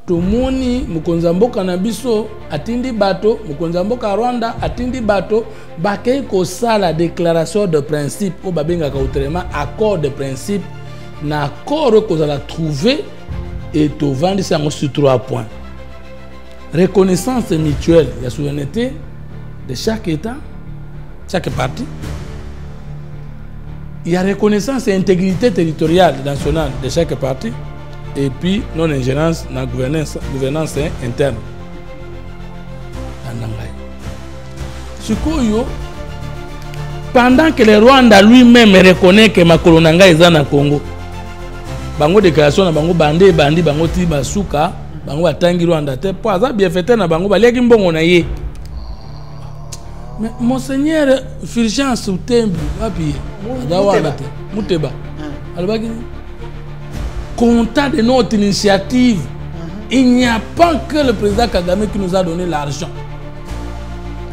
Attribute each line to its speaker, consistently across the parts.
Speaker 1: tomoni mukonzamboka na biso atindi bato mukonzamboka Rwanda atindi bato bakei ko sala déclaration de principe o babengaka autrement accord de principe na accord ko za trouver et to vendre ça sur 3 points. Reconnaissance mutuelle de la souveraineté de chaque État, chaque parti. Il y a reconnaissance et intégrité territoriale nationale de chaque parti. Et puis non-ingérence dans la gouvernance interne. Pendant que le Rwanda lui-même reconnaît que Makolo Nanga est dans le Congo, bango déclaration na bango bandi bango ti basuka bango atangi Rwanda te po aza bien fait na bango baleki mbongo na ye. Mais monseigneur Fulgence Utembi wapi adawana te Muteba alobaki comptant de notre initiative, il n'y a pas que le président Kagame qui nous a donné l'argent.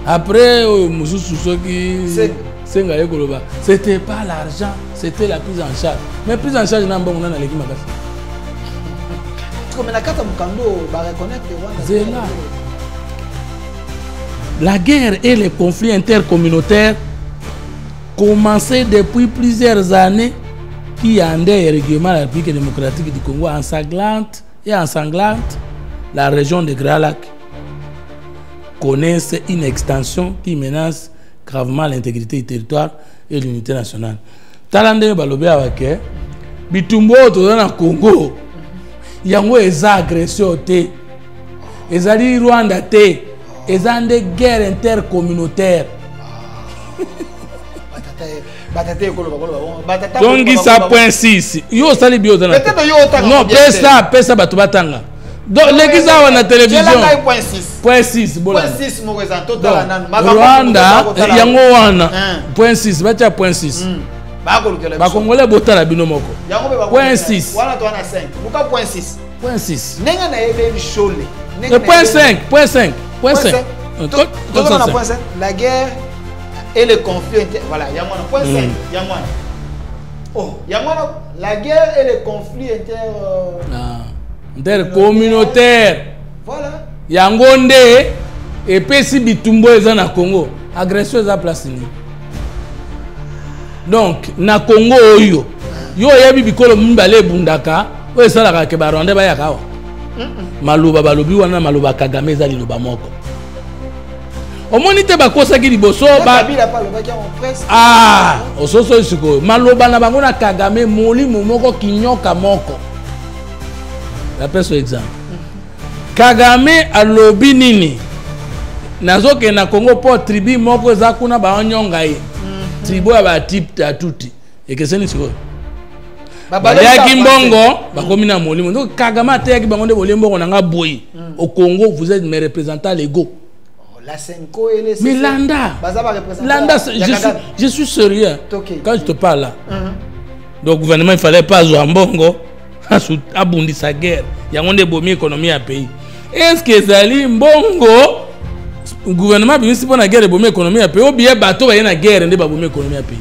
Speaker 1: Après, c'était pas l'argent, c'était la prise en charge. Mais prise en charge, la guerre et les conflits intercommunautaires commençaient depuis plusieurs années qui endeuille régulièrement la République démocratique du Congo ensanglante la région de Grand Lac connaissent une extension qui menace gravement l'intégrité du territoire et l'unité nationale. Talande balobe awake bitumbo to na Congo yango eza agression te ezali Rwanda te ezande guerre intercommunautaire. Donc ça point 6 yo sali bio dans non pesa batu batanga donc l'église a na télévision point 6 mo resanto tala nanu Rwanda yango wana point 6 bacha point 6 ba congolais botala bino moko point 6 wana to na 5 muka point 6 nenga na yebe shole point 5 la guerre et le conflit voilà yamwana point 5 yamwana oh yamwana la guerre et le conflit intercommunautaire voilà yangonde et pesi bitumbo eza na Congo agression eza place ni donc na Congo oyo yo yebi bikolo mbale bundaka o esalaka ke ba Rwanda ba yakawa maluba balobi wana maluba Kagame eza liloba moko omonite bakosaki liboso ba ososo siko maloba na bango na Kagame molimo moko kinyoka moko. La presse exemple Kagame alobi nini nazoke na Congo po tribu moko za kuna ba onyonga ye tribu ya ba type atuti ekeseni siko ya kimbongo bakomi na molimo donc Kagame ateki bango nde bolembo na nga boyi au Congo vous êtes mes représentants légaux. Mais Landa, je suis sérieux quand je te parle là. Donc le gouvernement il fallait pas jouer en bongo, aboundi sa guerre. Il y a une bonne économie à pays. Est-ce que Zali bongo le gouvernement bien si pour la guerre de bonne économie à pays ou bien bateau il y a une guerre de bonne économie à pays.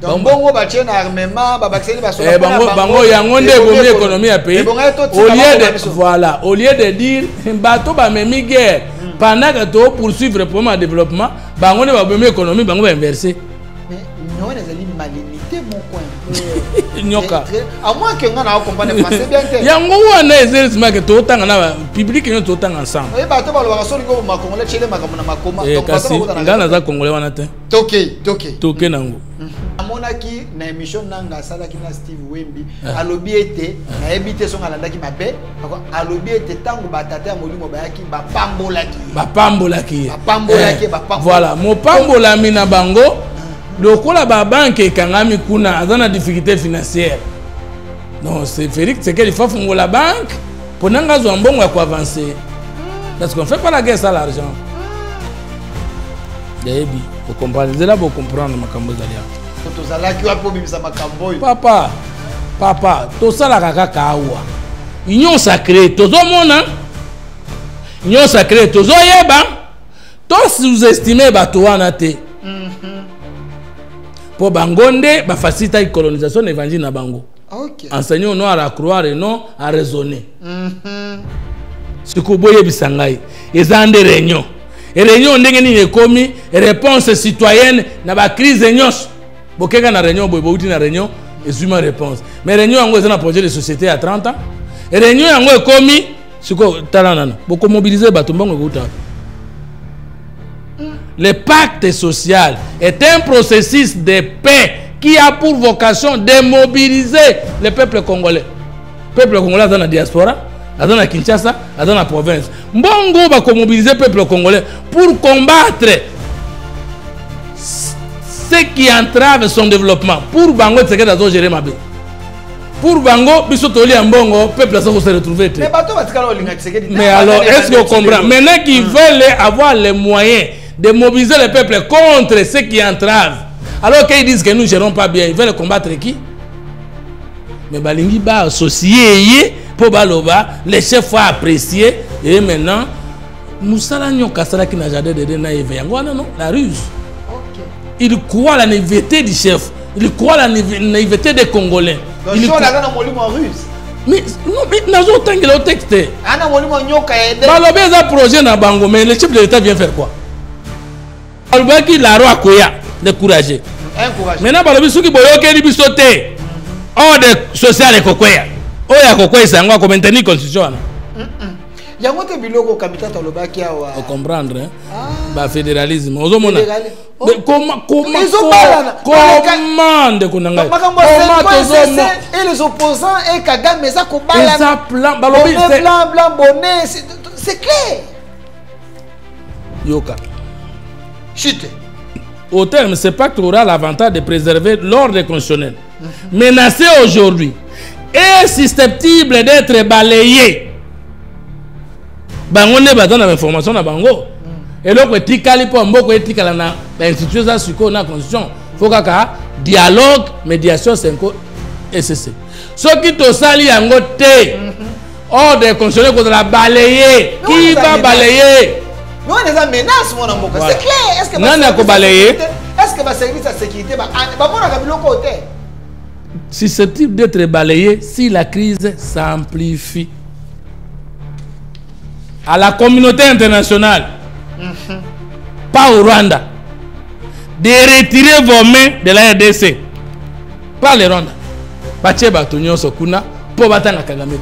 Speaker 1: Donc bongo batien armement babakeli baso. Bango il y a une bonne économie à pays. Au lieu de voilà, au lieu de dire bateau ba même guerre. Pendant que tu poursuivre le programme de développement, on va avoir une économie, on va inverser.
Speaker 2: Mais nous, on a des malimité, mon coin. Nyoka. À moins que nous comprenions le français bien.
Speaker 1: Il y a un moment que tu as public et tu as ensemble.
Speaker 2: Oui, bah, tu vas le voir sur le Congolais, chez les Macoma.
Speaker 1: Et Kassi, Ngana Congolais, on a été. Toké Nango.
Speaker 2: Amonaki na émission nanga salaki na Steve Wemby alobi ete na ebité son alandaki mabe alobi ete tango batata molimo bayaki bapambolaki voilà mo pambola mina bango lokola ba banque ekangami kuna azana difficulté financière non c'est Félix c'est qu'il faut fongola la banque pour nanga zo mbongo ya avancer parce qu'on fait pas la guerre sans l'argent Daebi vous comprenez là vous comprendre makambo zalia papa tout ça la kaka awa union sacrée tout le monde union sacrée tout yeba to sous-estimer bato wana te pour bangonde ba faciliter la colonisation l'évangile na bango. OK. Enseigner non à croire et non à raisonner. ce que boye bisangai ezande réunion et réunion ndenge ni ekomi réponse citoyenne na ba crise nyos bokeka na réunion boye bouti na réunion ezuma réponse mais réunion yango ezana projet de société à 30 ans et réunion yango ekomi siko talanana boko mobiliser bato mbongo kuta. Le pacte social est un processus de paix qui a pour vocation de mobiliser le peuple congolais. Le peuple congolais dans la diaspora, dans la Kinshasa, dans la province. Mbongo va mobiliser le peuple congolais pour combattre ce qui entrave son développement. Pour Bango, c'est que nous gérer ma vie. Pour Bango, Bissotoli en Bongo, le peuple va se retrouver. Mais alors, est-ce que vous comprenez? Maintenant qu'ils veulent avoir les moyens de mobiliser le peuple contre ceux qui entravent. Alors qu'ils disent que nous ne gérons pas bien, ils veulent combattre qui? Mais Balingi va associer pour Baloba, les chefs vont apprécier. Et maintenant, nous allons casser qui n'a jamais de la ruse. Il croit la naïveté du chef, il croit la naïveté des Congolais.
Speaker 3: Il croit la ruse.
Speaker 2: Mais non, mais nous avons tant que le texte. Baloba est un projet dans Bango, mais le chef de l'État vient faire quoi? Baloba qui la roi Koya, découragé. Maintenant, Baloba qui boyoke li bisote. Oh, de social et Kokoya. Oh, ya Kokoya, c'est un comme maintenir constitution.
Speaker 3: Yango te biloko kamita toloba ki awa.
Speaker 2: Faut comprendre, hein? Bah fédéralisme. Ozomona. Comment de kunanga?
Speaker 3: Et les opposants et Kagame ça ko bala.
Speaker 2: Ça plan Balobi
Speaker 3: blanc bonnet, c'est clair.
Speaker 2: Yoka.
Speaker 3: Chute.
Speaker 2: Au terme, ce pacte aura l'avantage de préserver l'ordre constitutionnel. Menacé aujourd'hui et susceptible d'être balayé. Bango ne bazana l'information na bango. Et donc etikali po mboko etikala na institution za suko na constitution. Faut kaka dialogue, médiation senko SCC. Ce qui to sali yango te. Ordre constitutionnel ko la balayer. Qui va balayer?
Speaker 3: Nous on des menaces mon amoko. C'est clair. Est-ce que
Speaker 2: nana ko balayer?
Speaker 3: Est-ce que va service de sécurité ba mona ka biloko te?
Speaker 2: Susceptible d'être balayé si la crise s'amplifie. À la communauté internationale, pas au Rwanda, de retirer vos mains de la RDC. Pas le Rwanda. Bacheba Tonyo Sokuna, pour battre Kagame.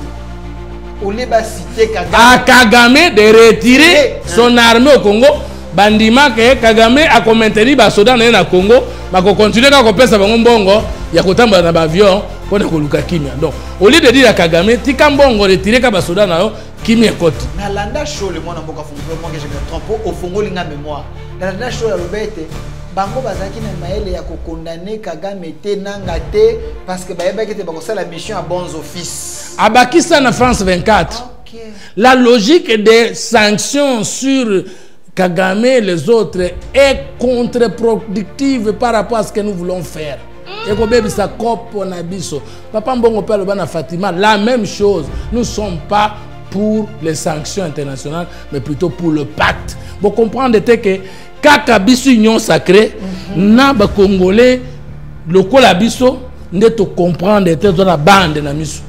Speaker 2: À Kagame de retirer son armée au Congo. Bandima que Kagame a commenté les soldats dans le Congo, mais qu'on continue à couper sa bongo, il y a qu'autant d'avions pour ne pas kimia. Donc, au lieu de dire à Kagame, Tikambongo retirer les soldats dans kimia côte.
Speaker 3: Na landa show le monde en boka fongo, moi que je me trompe au fongo linga mémoire. Na landa show la lobete, bango bazaki na maele ya ko condamner Kagame te nanga te parce que ba yeba que te ba ko la mission à bons offices.
Speaker 2: Abakisa na France 24. Okay. La logique des sanctions sur Kagame et les autres est contre-productive par rapport à ce que nous voulons faire. Et comme ça cop on a biso. Papa Mbongo père Bana Fatima, la même chose. Nous ne sommes pas pour les sanctions internationales, mais plutôt pour le pacte. Vous comprenez que Kaka biso union sacrée, na ba Congolais, le kola biso, ne te comprendre dans la bande na miso.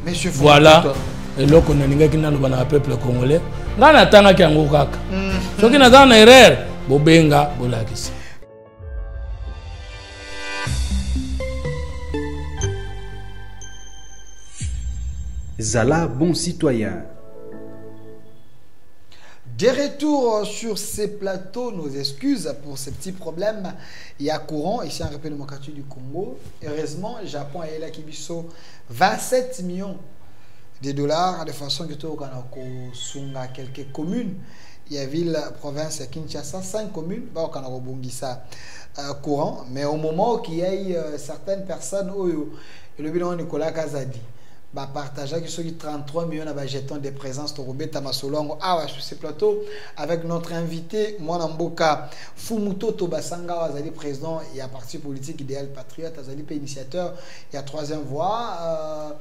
Speaker 3: Monsieur
Speaker 2: voilà. Et là, on a dit que nous avons un peuple congolais. Nous avons un qui a un kaka. Ce qui nous a une erreur, bobenga, bolakisi.
Speaker 4: Zala, bon citoyen.
Speaker 3: De retour sur ces plateaux, nos excuses pour ces petits problèmes. Il y a courant ici en République démocratique du Congo. Heureusement, le Japon a élaqué 27 millions de dollars de façon que tout le monde a quelques communes. Il y a ville, province Kinshasa, 5 communes, bah on a rebondi ça courant. Mais au moment qu'il y a eu certaines personnes, le bilan Nicolas Kazadi, bah partageait que sur 33 millions de jetons de présence de Robert Tamasolongo sur ce plateau avec notre invité Mwanamboka Fumuto Tobasanga Azali président et à parti politique idéal patriote Azali initiateur il y a troisième voie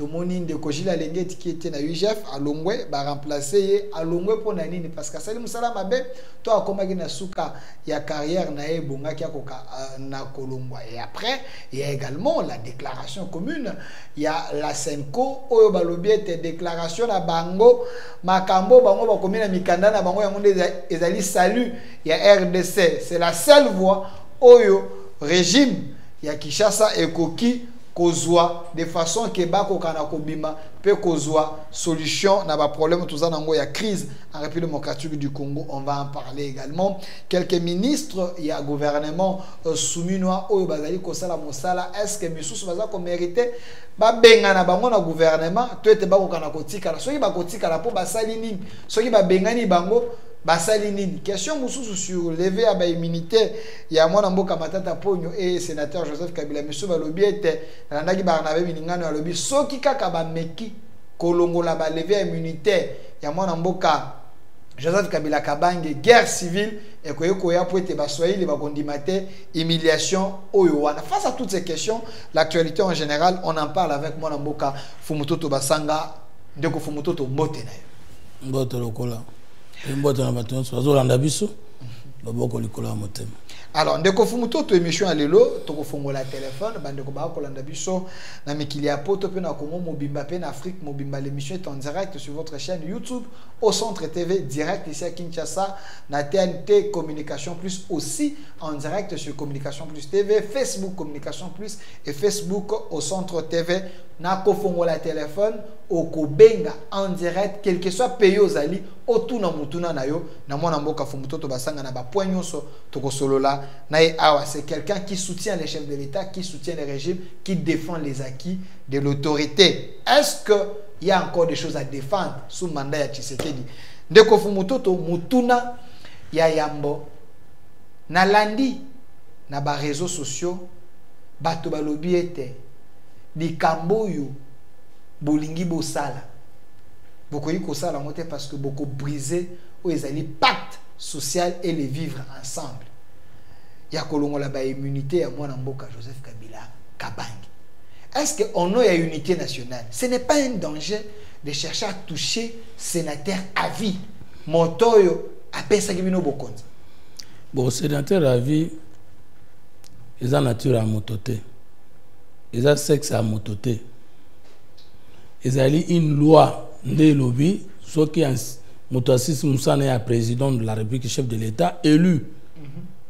Speaker 3: tout le monde de Kojila Lengeti qui était na UGF à Longwe ba remplacer à Longwe pour nani parce que Salim Musala mabe toi comme na suka ya carrière na ebonga ki akoka na Kolongwa et après il y a également la déclaration commune il y a la Senko oyo balobi ete déclaration na bango makambo bango ba komina mikanda na bango yango ezali salut il y a RDC c'est la seule voie oyo régime ya Kinshasa ekoki kozwa de façon que bako kana kobima peut kozwa solution na ba problème tout ça nango ya crise en République démocratique du Congo. On va en parler également. Quelques ministres il y a gouvernement souminwa oyo bazali kosala mosala est-ce que misusu baza ko mériter ba benga na bango na gouvernement to ete bako kana kotika soki bakotika la po basali nini soki ba bengani bango basali nini. Question mususu sur lever à ba immunité ya mwana mboka Matata Ponyo et sénateur Joseph Kabila monsieur balobi ete landaki Barnabé Miningano alobi soki kaka ba meki kolongola ba lever à immunité ya mwana mboka Joseph Kabila Kabange guerre civile et ko ya po ete baswahili bakondimate humiliation oyo wana. Face à toutes ces questions l'actualité en général on en parle avec mwana mboka Fumutoto Basanga ndeko Fumutoto mbote na yo
Speaker 1: mbote lokola mbote na bato bazolanda biso loboko likola motema.
Speaker 3: Alors ndeko Fumutoto émission à lelo toko fongola téléphone bandeko ba kolanda biso na mikili ya poto pe na Congo mobimba pe na Afrique mobimba. L'émission est en direct sur votre chaîne YouTube au Centre TV direct ici à Kinshasa na TNT Communication Plus aussi en direct sur Communication Plus TV, Facebook Communication Plus et Facebook au Centre TV na ko fongola téléphone au kobenga en direct quel que soit pays ozali otuna mutuna na yo na mwana mboka Fumutoto Basanga na ba point nyonso toko solola na awa. C'est quelqu'un qui soutient les chefs de l'État, qui soutient les régimes, qui défend les acquis de l'autorité. Est-ce que il y a encore des choses à défendre sous mandat ya Tshisekedi? Ndeko Fumutoto mutuna ya yambo na landi na ba réseaux sociaux bato balobi ete likambo yo bolingi bosala bokoyi kosala ngote parce que beaucoup brisé ou ezali pacte social et les vivre ensemble. Ya kolongola ba immunité ya mwana mboka Joseph Kabila Kabange. Est-ce que on a une unité nationale? Ce n'est pas un danger de chercher à toucher sénateur à vie. Motoyo apesa kibino bokonza.
Speaker 1: Bon sénateur à vie ils ont nature à mototé. Ils ont sexe à mototé. Ils ont une loi de lobby ce qui Motoassis Moussane est président de la République, chef de l'État, élu.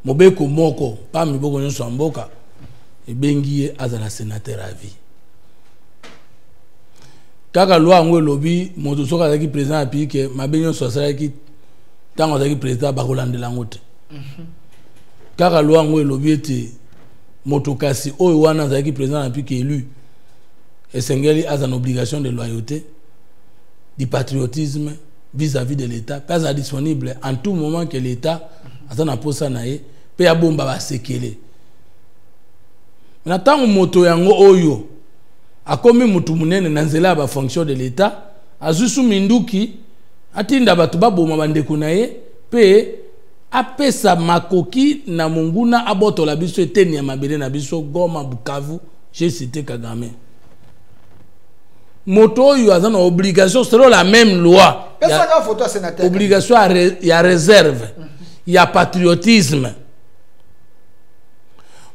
Speaker 1: Mobeko Moko, pas Miboko Nyoswamboka, et Benguié Azala sénateur à vie. Kaka loi en lobby, Motosoka qui président à pique, Mabenyo Sosara qui tant que président Bakolande Langote. Kaka loi en lobby était Motokasi, Owana qui président à pique élu. Et Sengeli a une obligation de loyauté, du patriotisme vis-à-vis de l'État, pas disponible en tout moment que l'État a un poste naé, peut y bomba va séqueler. Maintenant, moto yango oyo, a comme mutu munene nanzela ba fonction de l'État, a zusu minduki, atinda batuba boma bandeko naé, pe apesa makoki na munguna aboto la biso eteni ya mabele na biso Goma Bukavu, j'ai cité Kagame. Moto il y a une obligation selon la même loi. Il y a obligation il y a réserve. Il y a patriotisme.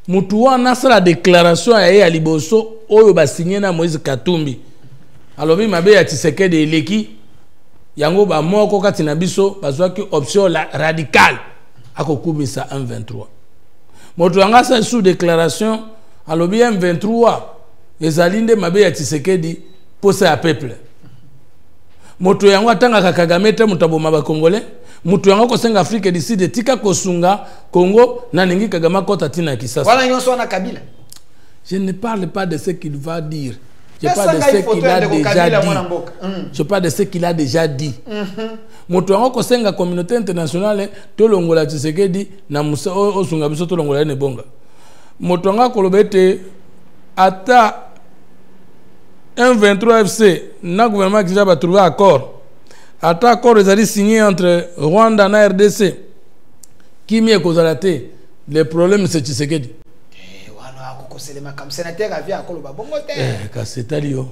Speaker 1: Moto a la déclaration à Liboso oyo ba signé na Moïse Katumbi. Alors bi mabe ya Tshisekedi eleki yango ba moko kati na biso bazwa ki option radicale akokumisa M23. Moto anga sa sous déclaration alors bi M23 ezalinde mabe ya Tshisekedi posa ya peuple. Moto yango atanga Kagame te mutaboma ba Congolais. Moto yango ko senga Afrique d'ici de tika kosunga Congo na ningi Kagame kota tina Kisasa.
Speaker 3: Wala nyonso na Kabila.
Speaker 1: Je ne parle pas de ce qu'il va dire. Je parle de ce qu'il a déjà dit. Je parle de ce qu'il a déjà dit. Moto yango ko senga communauté internationale to longola Tshisekedi na musa osunga biso to longola ne bonga. Moto yango ko lobete ata un 23 FC, le gouvernement qui a trouvé un accord. Ata accord est signé entre Rwanda et RDC. Qui m'y a causé la tête? Le problème c'est Tshisekedi.
Speaker 3: C'est-à-dire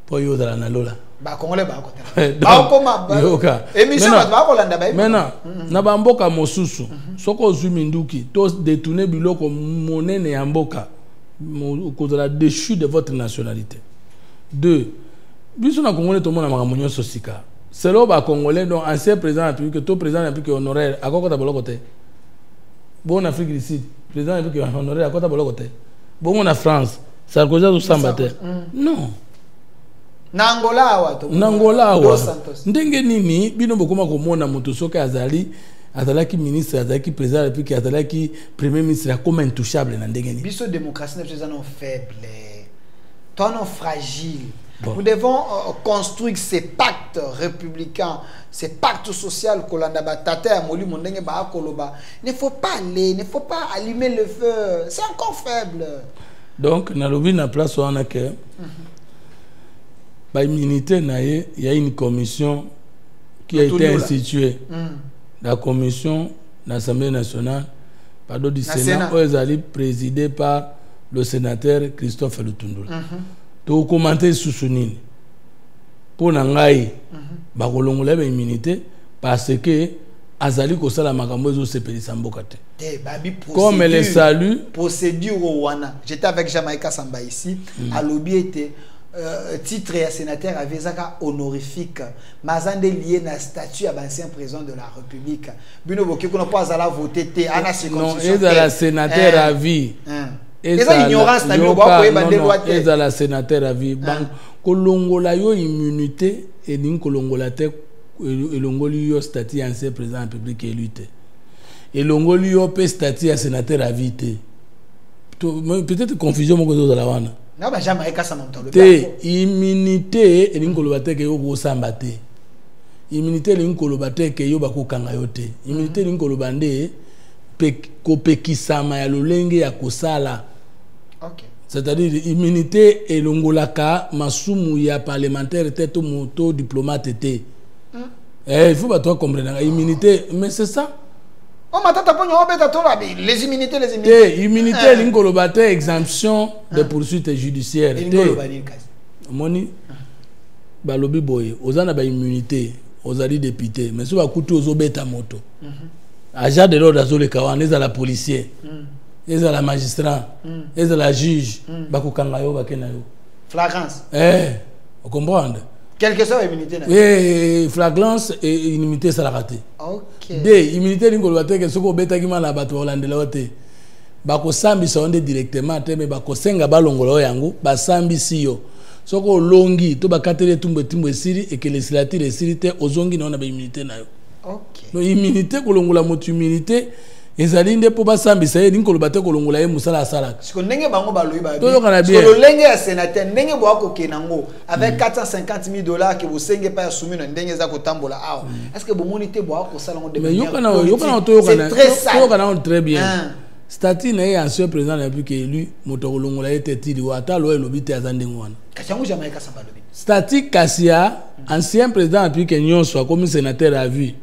Speaker 2: pour yo dans la lola.
Speaker 3: Ba congolais ba côté. Ba koma ba. Émission ba kolanda ba.
Speaker 2: Maintenant, na ba mboka mosusu, soko zuminduki, to détourner biloko monene ya mboka. Cause de la déchu de votre nationalité. 2. Biso na congolais to mona makamunyo sosika. C'est là ba congolais donc ancien président de la République, tout président de la République honoraire à quoi ta boloko te. Bon en Afrique du Sud, président de la République honoraire à quoi ta boloko te. Bon en France, Sarkozy ou Sambate. Non.
Speaker 3: Nangola awa.
Speaker 2: Nangola awa. Ndenge nini bino bokoma komona moto soka azali azalaki ministre azalaki président de la République azalaki premier ministre comme intouchable na ndenge nini.
Speaker 3: Biso démocratie n'est non faible. Toi non fragile. Bon. Nous devons construire ces pactes républicains, ces pactes sociaux que l'on a bataté à Moli Mondenge ba koloba. Il ne faut pas aller, il ne faut pas allumer le feu. C'est encore faible.
Speaker 2: Donc, na lobi na place on a que ba immunité na il y a une commission qui a été instituée. La commission de l'Assemblée nationale pardon du Sénat est présidée par le sénateur Christophe Lutundula. To commenter sous nini pour nangai ba kolongola ba immunité parce que azali ko sala makambo zo sepelisa mboka te. Comme le salut
Speaker 3: procédure au wana. J'étais avec Jamaïca Samba ici à lobby était titre et sénateur avait zaka honorifique mazande lié na statut à l'ancien président de la République. Bino boki ko na pas ala voter te ana circonscription.
Speaker 2: Non, et la sénateur à vie.
Speaker 3: Et ça ignorance na bio ba ko yeba de loi te.
Speaker 2: Et la sénateur à vie. Ban kolongola yo immunité et nin kolongola te elongoli yo statut ancien président de la République élu te. Elongoli yo pe statut à sénateur à vie te. Peut-être confusion mo ko zo la wana.
Speaker 3: Na ba jamais ka sa monto.
Speaker 2: Te immunité et nin kolobate ke yo ko samba te. Immunité nin kolobate ke yo ba ko kanga yo te. Immunité nin kolobande ko pekisama ya lolenge ya kosala.
Speaker 3: OK.
Speaker 2: C'est-à-dire immunité et longolaka masumu ya parlementaire tête moto diplomate te. Il faut pas toi comprendre immunité mais c'est ça.
Speaker 3: On m'a tata ponyo obeta to les immunités les immunités.
Speaker 2: Immunité lingolobate exemption de poursuites judiciaires. Moni balobi boye ozana ba immunité ozali député mais so ba kutu ozobeta moto. Agent de l'ordre azole kawana eza la policier. Eza la magistrat, eza la juge, bakukanga yo bakena yo.
Speaker 3: Flagrance.
Speaker 2: Vous comprenez?
Speaker 3: Quelle que soit l'immunité.
Speaker 2: Oui, flagrance et immunité ça la raté.
Speaker 3: OK.
Speaker 2: Des immunité lingolobate ke soko beta ki mala bato holandela ote. Bako sambi sonde directement te me bako senga balongolo yango ba sambi siyo. Soko longi to bakatele tumbe siri et que les législatives siri te ozongi na ba immunité na yo.
Speaker 3: OK.
Speaker 2: Donc immunité kolongola motu immunité ezali nde po basambisa ye ninkolobate kolongola ye musala sala.
Speaker 3: Siko ndenge bango baloyi ba.
Speaker 2: To yokana bien.
Speaker 3: Siko lolenge ya sénateur ndenge bo akokenango avec $450,000 que vous sengez pas soumis na ndenge za kotambola awa. Est-ce que bo monité bo akosala ngo de
Speaker 2: manière. Mais yokana to yokana. To yokana très bien. Statut na ye ancien président de la République élu moto kolongola ye tetiri wa ata lo elobite azandengo wana.
Speaker 3: Kachangu Jamaïca Samba lobi.
Speaker 2: Statut Kassia ancien président de la République nyonso comme sénateur à vie.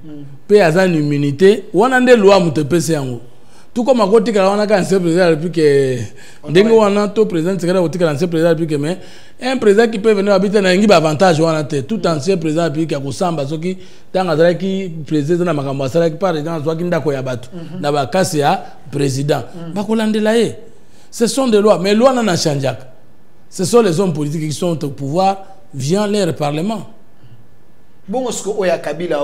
Speaker 2: Pe azan immunité wana nde loi mutepese yango tout comme akoti kala wana ka ancien président de la République ndenge wana to président sekara otika ancien président de la République mais un président qui peut venir habiter na ngi avantage wana te tout ancien président de la République akosamba soki tanga zala ki président na makambo asala ki par exemple soki ndako ya bato na ba kasi ya président bakolandela ye ce sont des lois mais loi na chanjaka ce sont les hommes politiques qui sont au pouvoir via leur parlement.
Speaker 3: Bon, est-ce que Oya Kabila,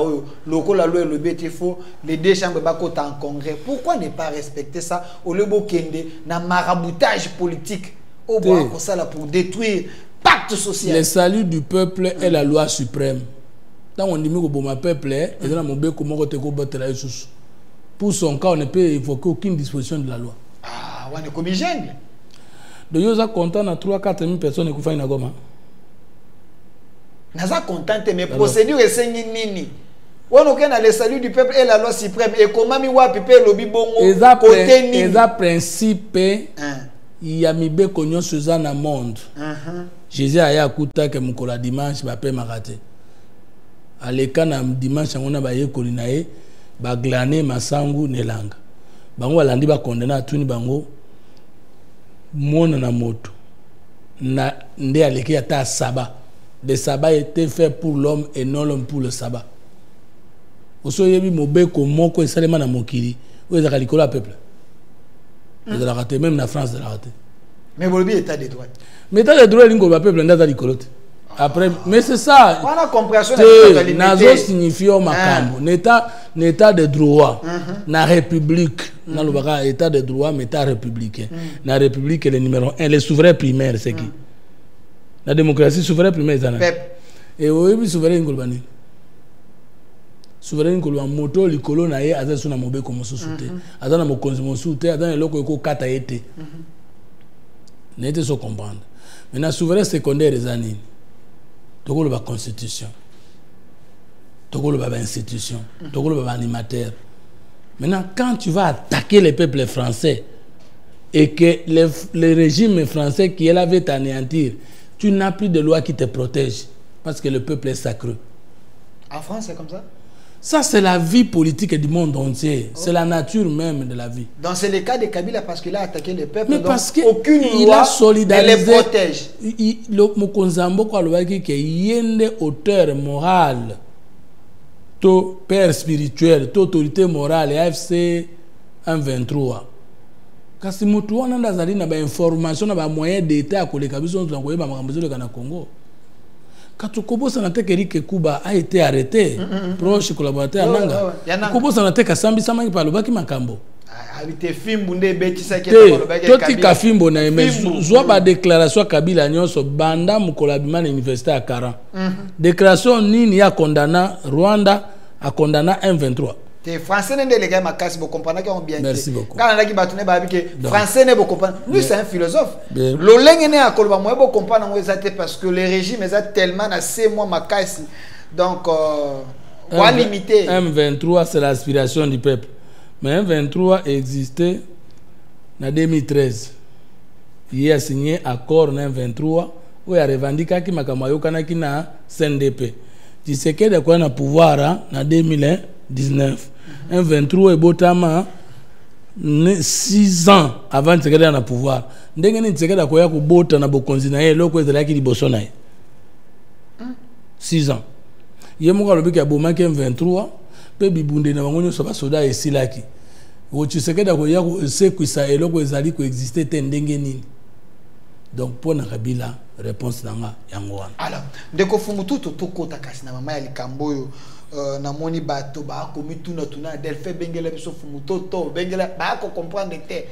Speaker 3: lokola loi le BTFO, les deux chambres bakota en congrès, pourquoi ne pas respecter ça au lebo kende na maraboutage politique au bois comme ça là pour détruire pacte social.
Speaker 2: Le salut du peuple est la loi suprême. Quand on dit que bon peuple est dans mon bec comment te ko battre la sous. Pour son cas on ne peut évoquer aucune disposition de la loi.
Speaker 3: Ah, on est comme jungle.
Speaker 2: De yoza content na 3-4 000 personnes qui font na goma.
Speaker 3: Naza content mais procédure est sengi nini. On a le salut du peuple et la loi suprême et comment mi wa pipe lobi bongo côté nini.
Speaker 2: Eza principe il y a mi be konyo seza na monde. Jésus aya kuta ke mukola dimanche ba pe makate. Aleka na dimanche ngona ba yekoli na ye ba glaner masangu nelanga. Bango alandi ba condamner tuni bango mona na moto na nde aleki ata saba le sabbat était fait pour l'homme et non l'homme pour le sabbat. Oso yebi mobeko moko esalema na mokili. Oyo ezaka likolo ya peuple. Ils l'ont raté, même la France l'a raté.
Speaker 3: Mais Bolobi état de droit.
Speaker 2: Mais état de droit, il y a peuple dans likolo. Après, mais c'est ça.
Speaker 3: On a compréhension
Speaker 2: de nazo signifie au makambo. L'état de droit, la république, dans le état de droit, mais état républicain. La république est le numéro 1, les souverains primaires, c'est qui? La démocratie souveraine primaire, c'est et oui, souverain ngolbani. Souverain ngolbani moto likolo na ye aza suna mobe comme sous-souté. Aza na mokonzi sous-souté, aza na loko ko kata été. N'était pas comprendre. Maintenant, souverain secondaire des années. Togo le constitution. Togo le institution. Togo le animateur. Maintenant, quand tu vas attaquer les peuples français et que le régime français qui est là veut t'anéantir, tu n'as plus de loi qui te protège parce que le peuple est sacré.
Speaker 3: En France, c'est comme ça?
Speaker 2: Ça, c'est la vie politique du monde entier. C'est la nature même de la vie.
Speaker 3: Donc, c'est le cas de Kabila parce qu'il a attaqué le peuple.
Speaker 2: Mais parce
Speaker 3: qu'aucune
Speaker 2: loi ne
Speaker 3: les protège.
Speaker 2: Mokonzambo kwa lobaki ke yende auteur moral, to père spirituel, to autorité morale, AFC 123. Kasi mutu wana ndazali na ba information na ba moyen d'état koleka biso ntu ngoyeba makambo zelo kana Congo. Katukobo Sanate Eric Kuba a été arrêté, proche collaborateur à Nanga. Kobo Sanate Kasambi Samaki par le Baki Makambo.
Speaker 3: Habité Fimbunde Betisa qui
Speaker 2: est Toti Kafimbo na mais soit ba déclaration Kabila nyonso banda mukolabima na université à 40. Déclaration nini ya condamna Rwanda a condamna M23.
Speaker 3: Les Français ne les gars makasi bo comprendre qu'ils ont bien.
Speaker 2: Merci beaucoup.
Speaker 3: Quand on a qui batune ba que Français ne bo comprendre. Lui c'est un philosophe. Lolenge ne akolo ba mo bo comprendre ngo ezate parce que le régime est tellement na 6 mois makasi. Donc quoi limiter.
Speaker 2: M23 c'est l'aspiration du peuple. Mais M23 existait en 2013. Il a signé accord en M23 où il a revendiqué qu'il y a CNDP. Tu sais que de quoi on a pouvoir en 2019. M23 est botama 6 ans avant de se faire un pouvoir. Ndenge ni tseka da koya ko bota na bokonzi na ye loko ezala ki liboso na ye. 6 ans. Yemo ka lobi ka bomaki M23 pe bibunde na bango nyoso ba soda esilaki. O tseka da koya ko sekwisa eloko ezali ko exister te ndenge nini. Donc pour na Kabila réponse nanga yango wana.
Speaker 3: Alors, ndeko fumutu to kota kasi na mama ya likamboyo na moni bato ba ko mituna tuna delfe bengele biso fumuto to bengele ba ko comprendre te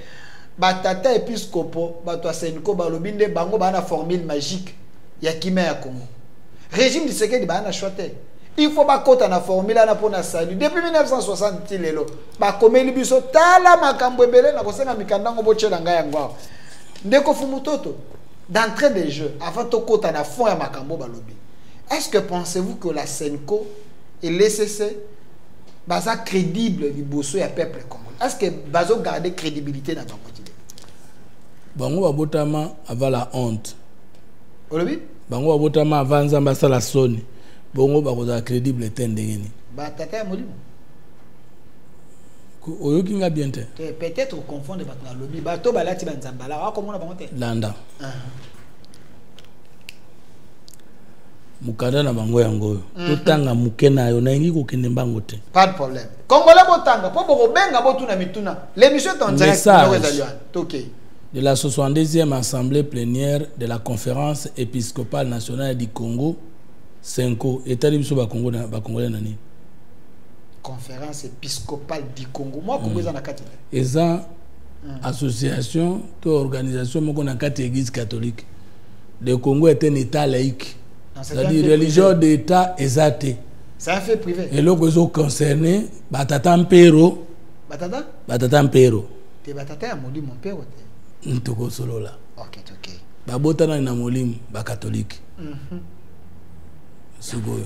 Speaker 3: batata episcopo bato aseniko balobinde bango ba na formule magique ya kime ya Congo régime Tshisekedi ba na choite il faut ba kota na formule na pona salut depuis 1960 lelo ba komeli biso tala makambo ebele na kosenga mikandango bochela nga yango ndeko fumutoto d'entrée des jeux avant to kota na fond ya makambo balobi. Est-ce que pensez-vous que la Senko et l'ECC baza crédible liboso ya peuple congolais? Est-ce que bazo garder crédibilité dans ton quotidien?
Speaker 2: Bango babotama avant la honte.
Speaker 3: Olobi?
Speaker 2: Bango babotama avant nzamba sala soni. Bango bakoza crédible tendengeni.
Speaker 3: Ba tata molimo.
Speaker 2: Oyoki nga bien te.
Speaker 3: Peut-être confondre bato na lobi. Bato balati banzamba la wa komona bango te.
Speaker 2: Landa. Mukada na bango yango totanga mukena yo na ngi ko kende mbango te.
Speaker 3: Pas de problème. Congolais botanga po boko benga botuna mituna. L'émission est en direct
Speaker 2: de la 62e assemblée plénière de la conférence épiscopale nationale du Congo, Senko etali biso ba Congo na ba Congolais nani.
Speaker 3: Conférence épiscopale du Congo. Moi Congo za na kati.
Speaker 2: Eza association to organisation moko na kati église catholique. Le Congo est un état laïque. C'est-à-dire religion d'état exacté.
Speaker 3: C'est un fait privé.
Speaker 2: Et là ils ont concerné batata mpero.
Speaker 3: Batata?
Speaker 2: Batata mpero.
Speaker 3: Te batata ya molimo mpero te.
Speaker 2: Ntoko solo là.
Speaker 3: OK, OK.
Speaker 2: Ba botana na molimo ba catholique. Sugoyo.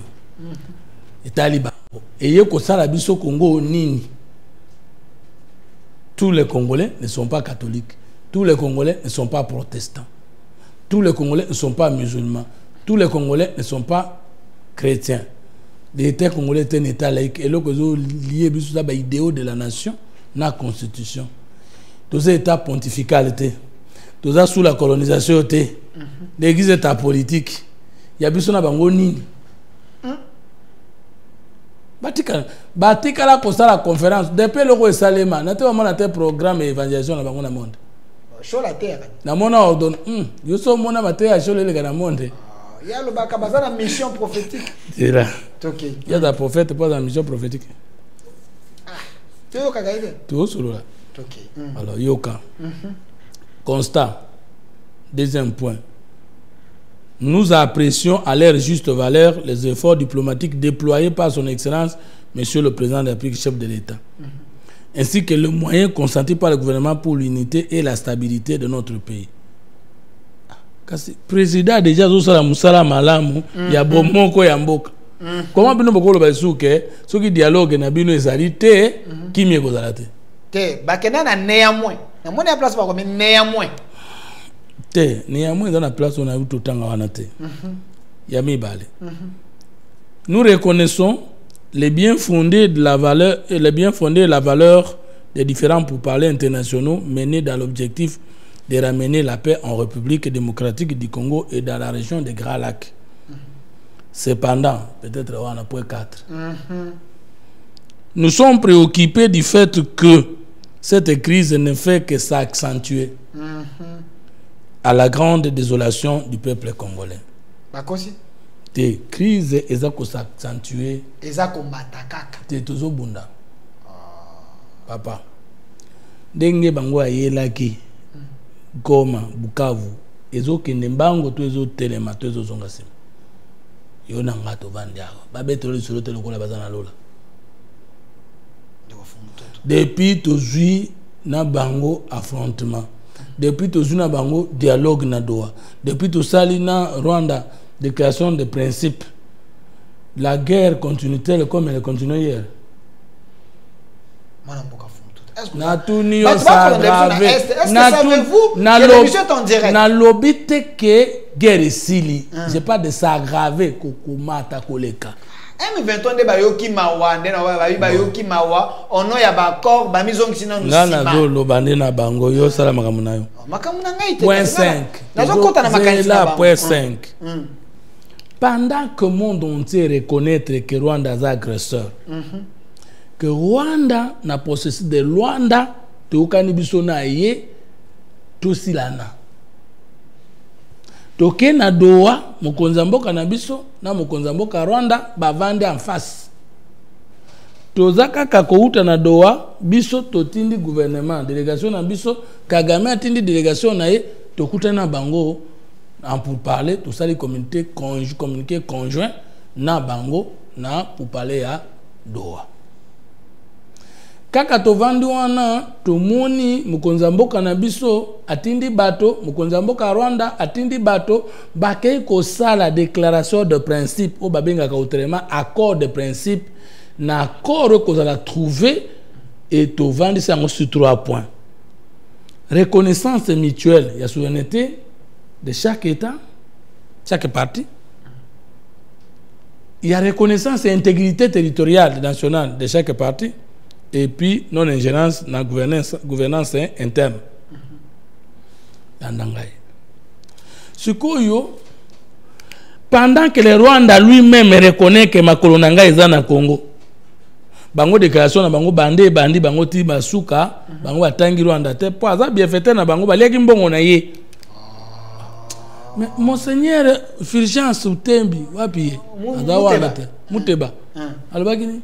Speaker 2: Italiba. Et yeko sala biso Congo nini. Tous les Congolais ne sont pas catholiques. Tous les Congolais ne sont pas protestants. Tous les Congolais ne sont pas musulmans. Tous les Congolais ne sont pas chrétiens. L'État congolais est un État laïque. Et là, ils ont lié l'idéal de la nation, la constitution. Tous ces États pontificaux, tous sous la colonisation, l'église est politique. ya biso na bango nini batika la kosala conférence depuis le ko salema na te mona te programme évangélisation na bango na monde
Speaker 3: show la terre
Speaker 2: na mona ordonne yo so mona mate ya show le na monde
Speaker 3: ya lo baka bazana mission prophétique
Speaker 2: c'est là
Speaker 3: OK
Speaker 2: il y a des prophètes pas dans mission prophétique
Speaker 3: tu yo kagaide
Speaker 2: tout solo là
Speaker 3: OK
Speaker 2: alors yoka constat deuxième point. Nous apprécions à leur juste valeur les efforts diplomatiques déployés par son Excellence, Monsieur le Président de la République, chef de l'État, ainsi que le moyen consenti par le gouvernement pour l'unité et la stabilité de notre pays. Le président a déjà dit ça, Moussala Malamu, il y a beaucoup de mboka. Comment bino boko le basuke, ce qui dialogue na bino ezalité, qui mieux kozalate.
Speaker 3: Te, bakena na néanmoins. Na mona place pas comme néanmoins.
Speaker 2: Te, néanmoins dans la place on a eu tout le temps à wanate. Yami bale. Nous reconnaissons les biens fondés de la valeur et les biens fondés de la valeur des différents pourparlers internationaux menés dans l'objectif de ramener la paix en République démocratique du Congo et dans la région des Grands Lacs. Cependant, peut-être on a point 4. Nous sommes préoccupés du fait que cette crise ne fait que s'accentuer à la grande désolation du peuple congolais.
Speaker 3: Bakosi
Speaker 2: Des crises ezako s'accentuer.
Speaker 3: ezako matakaka.
Speaker 2: Te tozo bunda. Papa. Denge bango ayelaki. Goma, Bukavu. Ezo kende mbango to ezo telema to ezo zonga sima. Yo na ngato vandiago. Babeto le solo telo kola bazana lola. Depuis tozui na bango affrontement. Depuis tozui na bango dialogue na Doha. Depuis tosali na Rwanda déclaration de principe. La guerre continue-t-elle comme elle continue hier? Na tuni yo s'aggrave. Na lobby te que guerre sili. J'ai pas de s'aggraver kokumata koleka.
Speaker 3: M23 nde bayoki mawa nde na bayoki mawa ono ya bakor bamizongi sina
Speaker 2: nusima. Na zo lobande na bango yo sala makamu na yo.
Speaker 3: Makamu na ngai te.
Speaker 2: Point 5.
Speaker 3: Nazo kota na makanisi na bango.
Speaker 2: Point 5. Pendant que le monde entier reconnaît que Rwanda est agresseur, que Rwanda n'a possessé de Rwanda, tout canibiso na ye, tout silana. Toke na Doha, mokonzamboka na biso, na mokonzamboka Rwanda, bavande en face. Tozaka kakouta na Doha, biso totindi gouvernement, délégation na biso, Kagame atindi délégation na ye, tokuta na bango, pour parler, tout ça, les communiqués conjoints, na bango, na pour parler à Doha. Kaka to vandi wana to moni mukonzamboka na biso atindi bato mukonzamboka Rwanda atindi bato bakei ko sala déclaration de principe o babenga ka autrement accord de principe na accord ko za trouver et to vandi ça sur 3 points. Reconnaissance mutuelle, il y a souveraineté de chaque État, chaque parti. Il y a reconnaissance et intégrité territoriale nationale de chaque parti. Et puis non-ingérence dans la gouvernance interne. Pendant que le Rwanda lui-même reconnaît que Makolonanga est dans le Congo, bango déclaration na bango bandi bango ti basuka bango atangi Rwanda te po aza bien fait na bango baliaki mbongo na ye. Mais monseigneur Fulgence Utembi wapi Muteba alobaki ni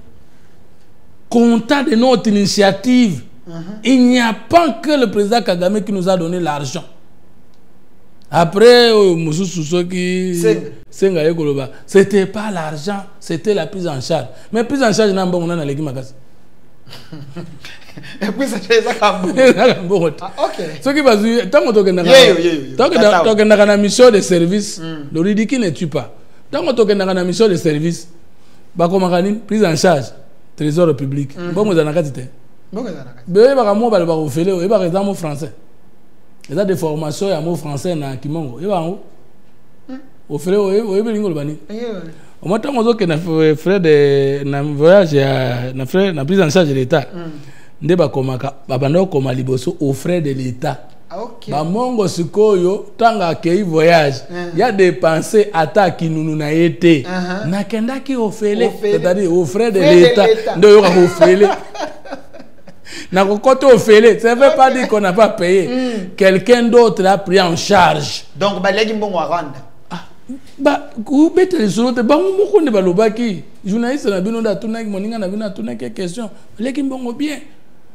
Speaker 2: comptant de notre initiative, il n'y a pas que le président Kagame qui nous a donné l'argent. Après, c'était pas l'argent, c'était la prise en charge. Mais prise en charge, n'a pas on a les gimakas.
Speaker 3: Puis ça fait ça comme
Speaker 2: ok. Ce qui va dire, tant que tu as une mission de service, le ridicule ne tue pas. Tant que tu as une mission de service, prise en charge. Trésor public. Bon, vous en avez dit. Bon, vous avez des mots français. Il y a des formations à mots français dans Kimongo. Il y a au frère, vous avez des bani. Au moins, on a fait frère de voyage na prise en charge de l'État. Ndeba komaka babando koma liboso au frère de l'État.
Speaker 3: Ok.
Speaker 2: Ba mongo sikoyo tanga akei voyage. Ya dépensé ata kinunu na yete. Na kenda ki ofele, c'est-à-dire au frais de l'État. Ndo yoka ofele. Na kokoto ofele, ça veut pas dire qu'on n'a pas payé. Quelqu'un d'autre a pris en charge.
Speaker 3: Donc ba legi mbongo wa Rwanda.
Speaker 2: Ba ku bete les autres ba moko ne balobaki. Journaliste na bino da tuna ki moninga na bino tuna ki question. Legi mbongo bien.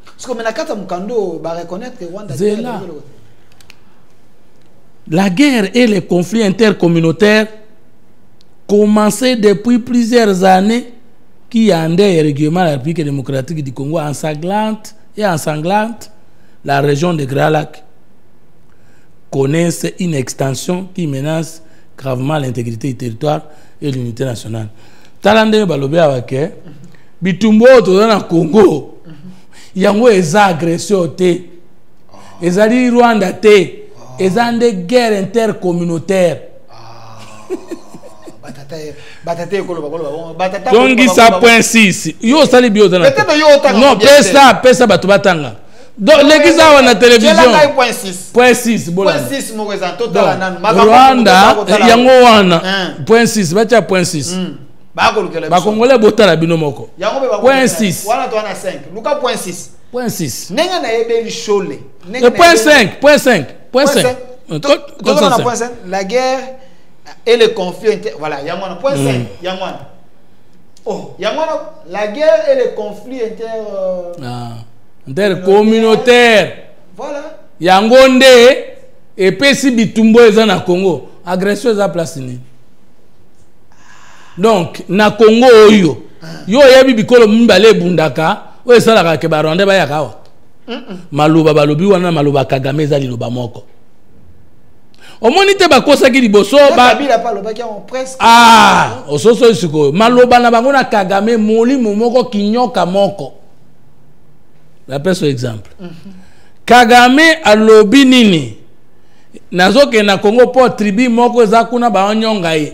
Speaker 3: Parce que Menakata Mukando va reconnaître que Rwanda.
Speaker 2: La guerre et les conflits intercommunautaires commencés depuis plusieurs années qui endaient régulièrement la République démocratique du Congo ensanglante la région de Grand Lac connaissent une extension qui menace gravement l'intégrité du territoire et l'unité nationale. Talande balobe awake bitumbo to na Congo yango eza agression te ezali Rwanda te ezande guerre intercommunautaire donc ça point 6 yo sali bio na non pesa batu batanga donc l'église na télévision point 6 Rwanda yango wana point 6 bacha point 6 ba congolais botala bino moko point 6
Speaker 3: wana to na 5 luka point 6
Speaker 2: point 6
Speaker 3: nenga na yebe li shole
Speaker 2: point 5 point 5 point 5
Speaker 3: la guerre et le conflit voilà yangwana point 5 yangwana oh yangwana la guerre et le conflit
Speaker 2: intercommunautaire
Speaker 3: voilà
Speaker 2: yangonde et pesi bitumbo eza na Congo agression eza place ni donc na Congo oyo yo yebi bikolo mbale bundaka o esalaka ke ba Rwanda ba yakawa maluba balobi wana maluba Kagame eza liloba moko omoni te bakosaki liboso ba
Speaker 3: bila pa lobaki en presque
Speaker 2: ososo siko maluba na bango na Kagame molimo moko kinyoka moko la pese exemple Kagame alobi nini nazoke na Congo po tribu moko za kuna ba nyonga ye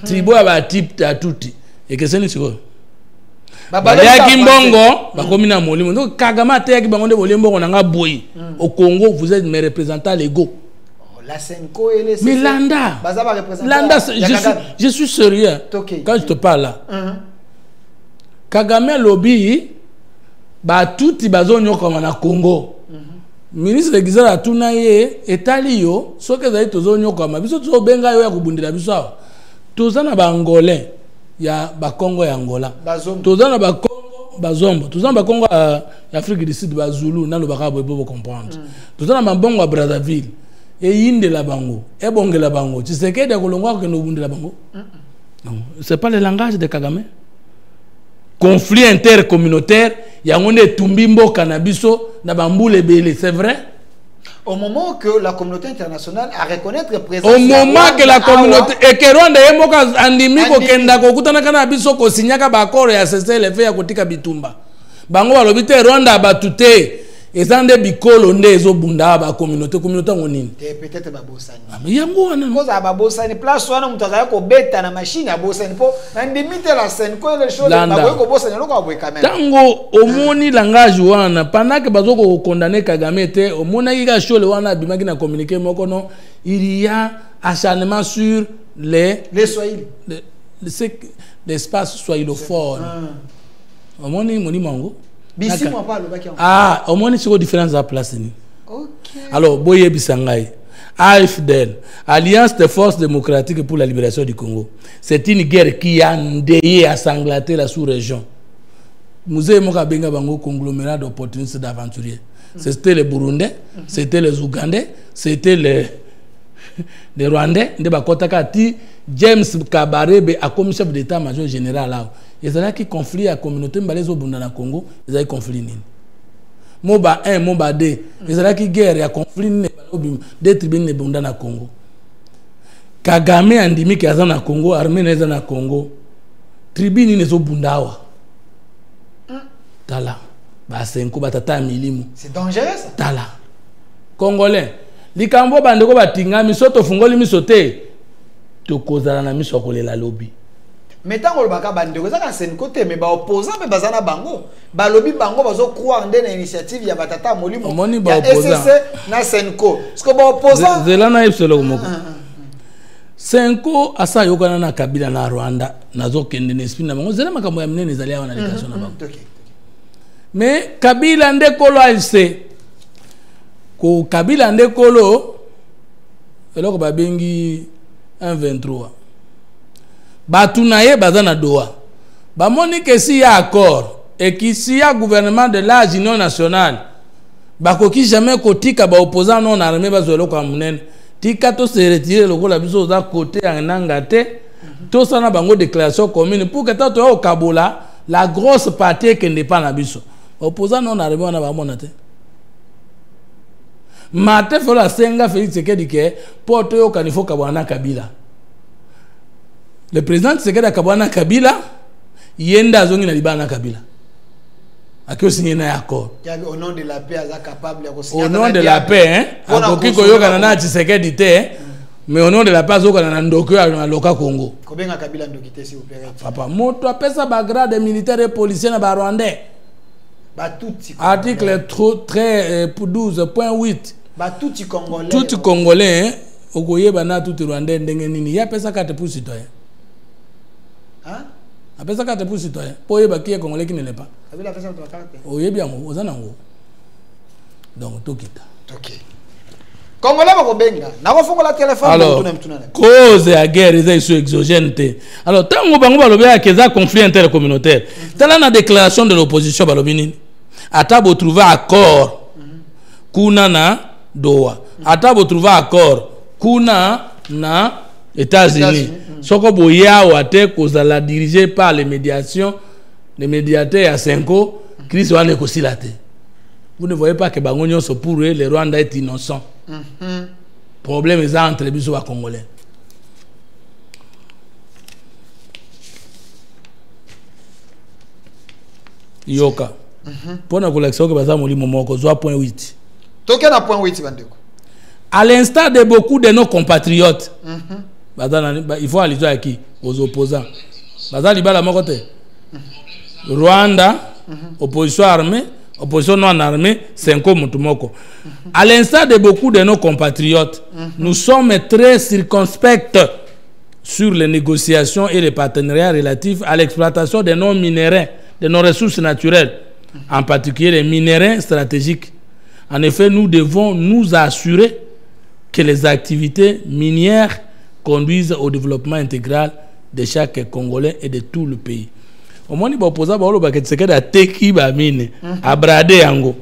Speaker 2: tribu ya ba type atuti ekeseni siko ya kimbongo bakomi na molimo donc Kagame te ya kibango nde bolembo na nga boyi au Congo vous êtes mes représentants légaux
Speaker 3: la Senko et les
Speaker 2: mais Landa je suis sérieux quand je te parle là Kagame lobby ba tuti bazonyo comme na Congo ministre de Gizara tuna ye etali yo soke za tozonyo comme biso to benga yo ya kubundira biso awa tozana ba angolais ya ba Congo ya Angola tozana ba Congo bazombo tozana ba Congo ya Afrique du Sud ba Zulu na lo ba ka bo comprendre tozana ba bongo ya Brazzaville et yinde la bango et bonge la bango tu sais que de kolongwa que no bundira bango non c'est pas le langage de Kagame. Conflit intercommunautaire yangonde tumbimbo cannabis na bambule belé, c'est vrai?
Speaker 3: Au moment que la communauté internationale a reconnaître présence,
Speaker 2: au moment que la communauté et que Rwanda yemoka andimi ko kenda ko kutana kana biso ko sinyaka ba accord ya cesser le fait ya kotika bitumba bango balobi te Rwanda batute ezande bikolo nde ezobunda ba communauté ngonini
Speaker 3: peut-être ba bosani
Speaker 2: mais yango wana
Speaker 3: koza ba bosani place wana mutaza ko beta na machine ya bosani po na ndimite la scène ko le show ba ko bosani loko abwe kamera
Speaker 2: tango omoni langage wana pendant que bazoko condamner Kagame te omona ki ka show le wana bimaki na communiquer moko non il y a acharnement sur les
Speaker 3: Swahili
Speaker 2: l'espace swahilophone omoni moni mango
Speaker 3: bisi moi pas le baki
Speaker 2: au moins c'est quoi différence à place ni
Speaker 3: OK
Speaker 2: alors boye bisangai AFDL Alliance des forces démocratiques pour la libération du Congo c'est une guerre qui a endeuillé à sanglanter la sous-région musée moka benga bango conglomérat d'opportunistes d'aventuriers c'était les Burundais c'était les Ougandais c'était les Rwandais de bakotaka ti James Kabarebe a comme chef d'état-major général là ils ont qui conflit à communauté mbalezo bunda na Congo ils ont conflit nini moba 1 moba 2 ils ont qui guerre à conflit ne des tribus ne bunda na Congo Kagame andimi ki azana Congo armée na na Congo tribu ni zo bundawa tala ba senko batata milimu
Speaker 3: c'est dangereux ça
Speaker 2: tala congolais likambo bandeko batinga misoto fungoli misote to kozala na miso kolela lobby
Speaker 3: Mais tant que le baka bandeko ça c'est un côté mais ba opposant mais bazana bango ba lobby bango bazo croire dans l'initiative ya batata molimo
Speaker 1: omoni ba opposant
Speaker 3: na Senko parce que ba opposant
Speaker 1: zela na ipselo moko Senko asa yokana na Kabila na Rwanda nazo kende n'esprit na bango zela makambo ya minene ezali awa na délégation na bango mais Kabila ndekolo AFC ko Kabila ndekolo eloko babengi 123 Batunaye bazana doa. Bamoni que si y a accord et que si y a gouvernement de l'âge union nationale, bakoki jamais kotika ba opposant non armé bazolo kwa munen. Tika to se retirer le la biso za côté en angate. To sana bango déclaration commune pour que tato au Kabola la grosse partie qui n'est pas na biso. Opposant non armé on a ba monate. Mate fola senga Félix Tshisekedi ke porte yo kanifo kabwana Kabila. Le président Tshisekedi akabwana Kabila yenda zongi na libana Kabila akio signé na accord
Speaker 3: au nom de la paix aza capable ya signer
Speaker 1: au nom de la paix hein akoki koyoka na Tshisekedi te mais au nom de la paix azoka na ndoko ya loka Congo
Speaker 3: kobenga Kabila ndokite si opéré
Speaker 1: papa moto apesa ba grade militaire et policier na ba rwandais
Speaker 3: ba tuti
Speaker 1: article 12.8
Speaker 3: ba tuti congolais
Speaker 1: tout congolais okoyeba na tout rwandais ndenge nini ya pesa carte pour citoyen.
Speaker 3: Hein?
Speaker 1: Après ça, carte pour citoyen. Pour y avoir qui est congolais qui ne l'est pas.
Speaker 3: Kabila fait ça pour carte.
Speaker 1: Oui, bien, vous en avez. Donc, tout quitte.
Speaker 3: Ok. Congolais va benga. Na ko fongola téléphone
Speaker 1: alors, cause à guerre ils sont exogènes. Alors, tant que bango balobi a keza conflit intercommunautaire. Tala na déclaration de l'opposition balobi nini. Ata bo trouver accord. Kuna na Doha. Ata bo trouver accord. Kuna na États-Unis. Soko boya wate kozala dirigé par les médiations, les médiateurs à Senko, Chris wane kosilate. Vous ne voyez pas que bangonyo so pour eux, le Rwanda est innocent. Problème est entre les biso wa Congolais. Yoka. Pour na collection que baza molimo moko zo point 8.
Speaker 3: Toke na point 8 bandeko.
Speaker 1: À l'instar de beaucoup de nos compatriotes. Il faut aller à qui? Aux opposants. Rwanda, opposition armée, opposition non armée, Senko Mutumoko. À l'instar de beaucoup de nos compatriotes, nous sommes très circonspects sur les négociations et les partenariats relatifs à l'exploitation de nos minéraux, de nos ressources naturelles, en particulier les minéraux stratégiques. En effet, nous devons nous assurer que les activités minières conduisent au développement intégral de chaque Congolais et de tout le pays. Au moins, il y a des gens qui teki ba mine, à brader yango.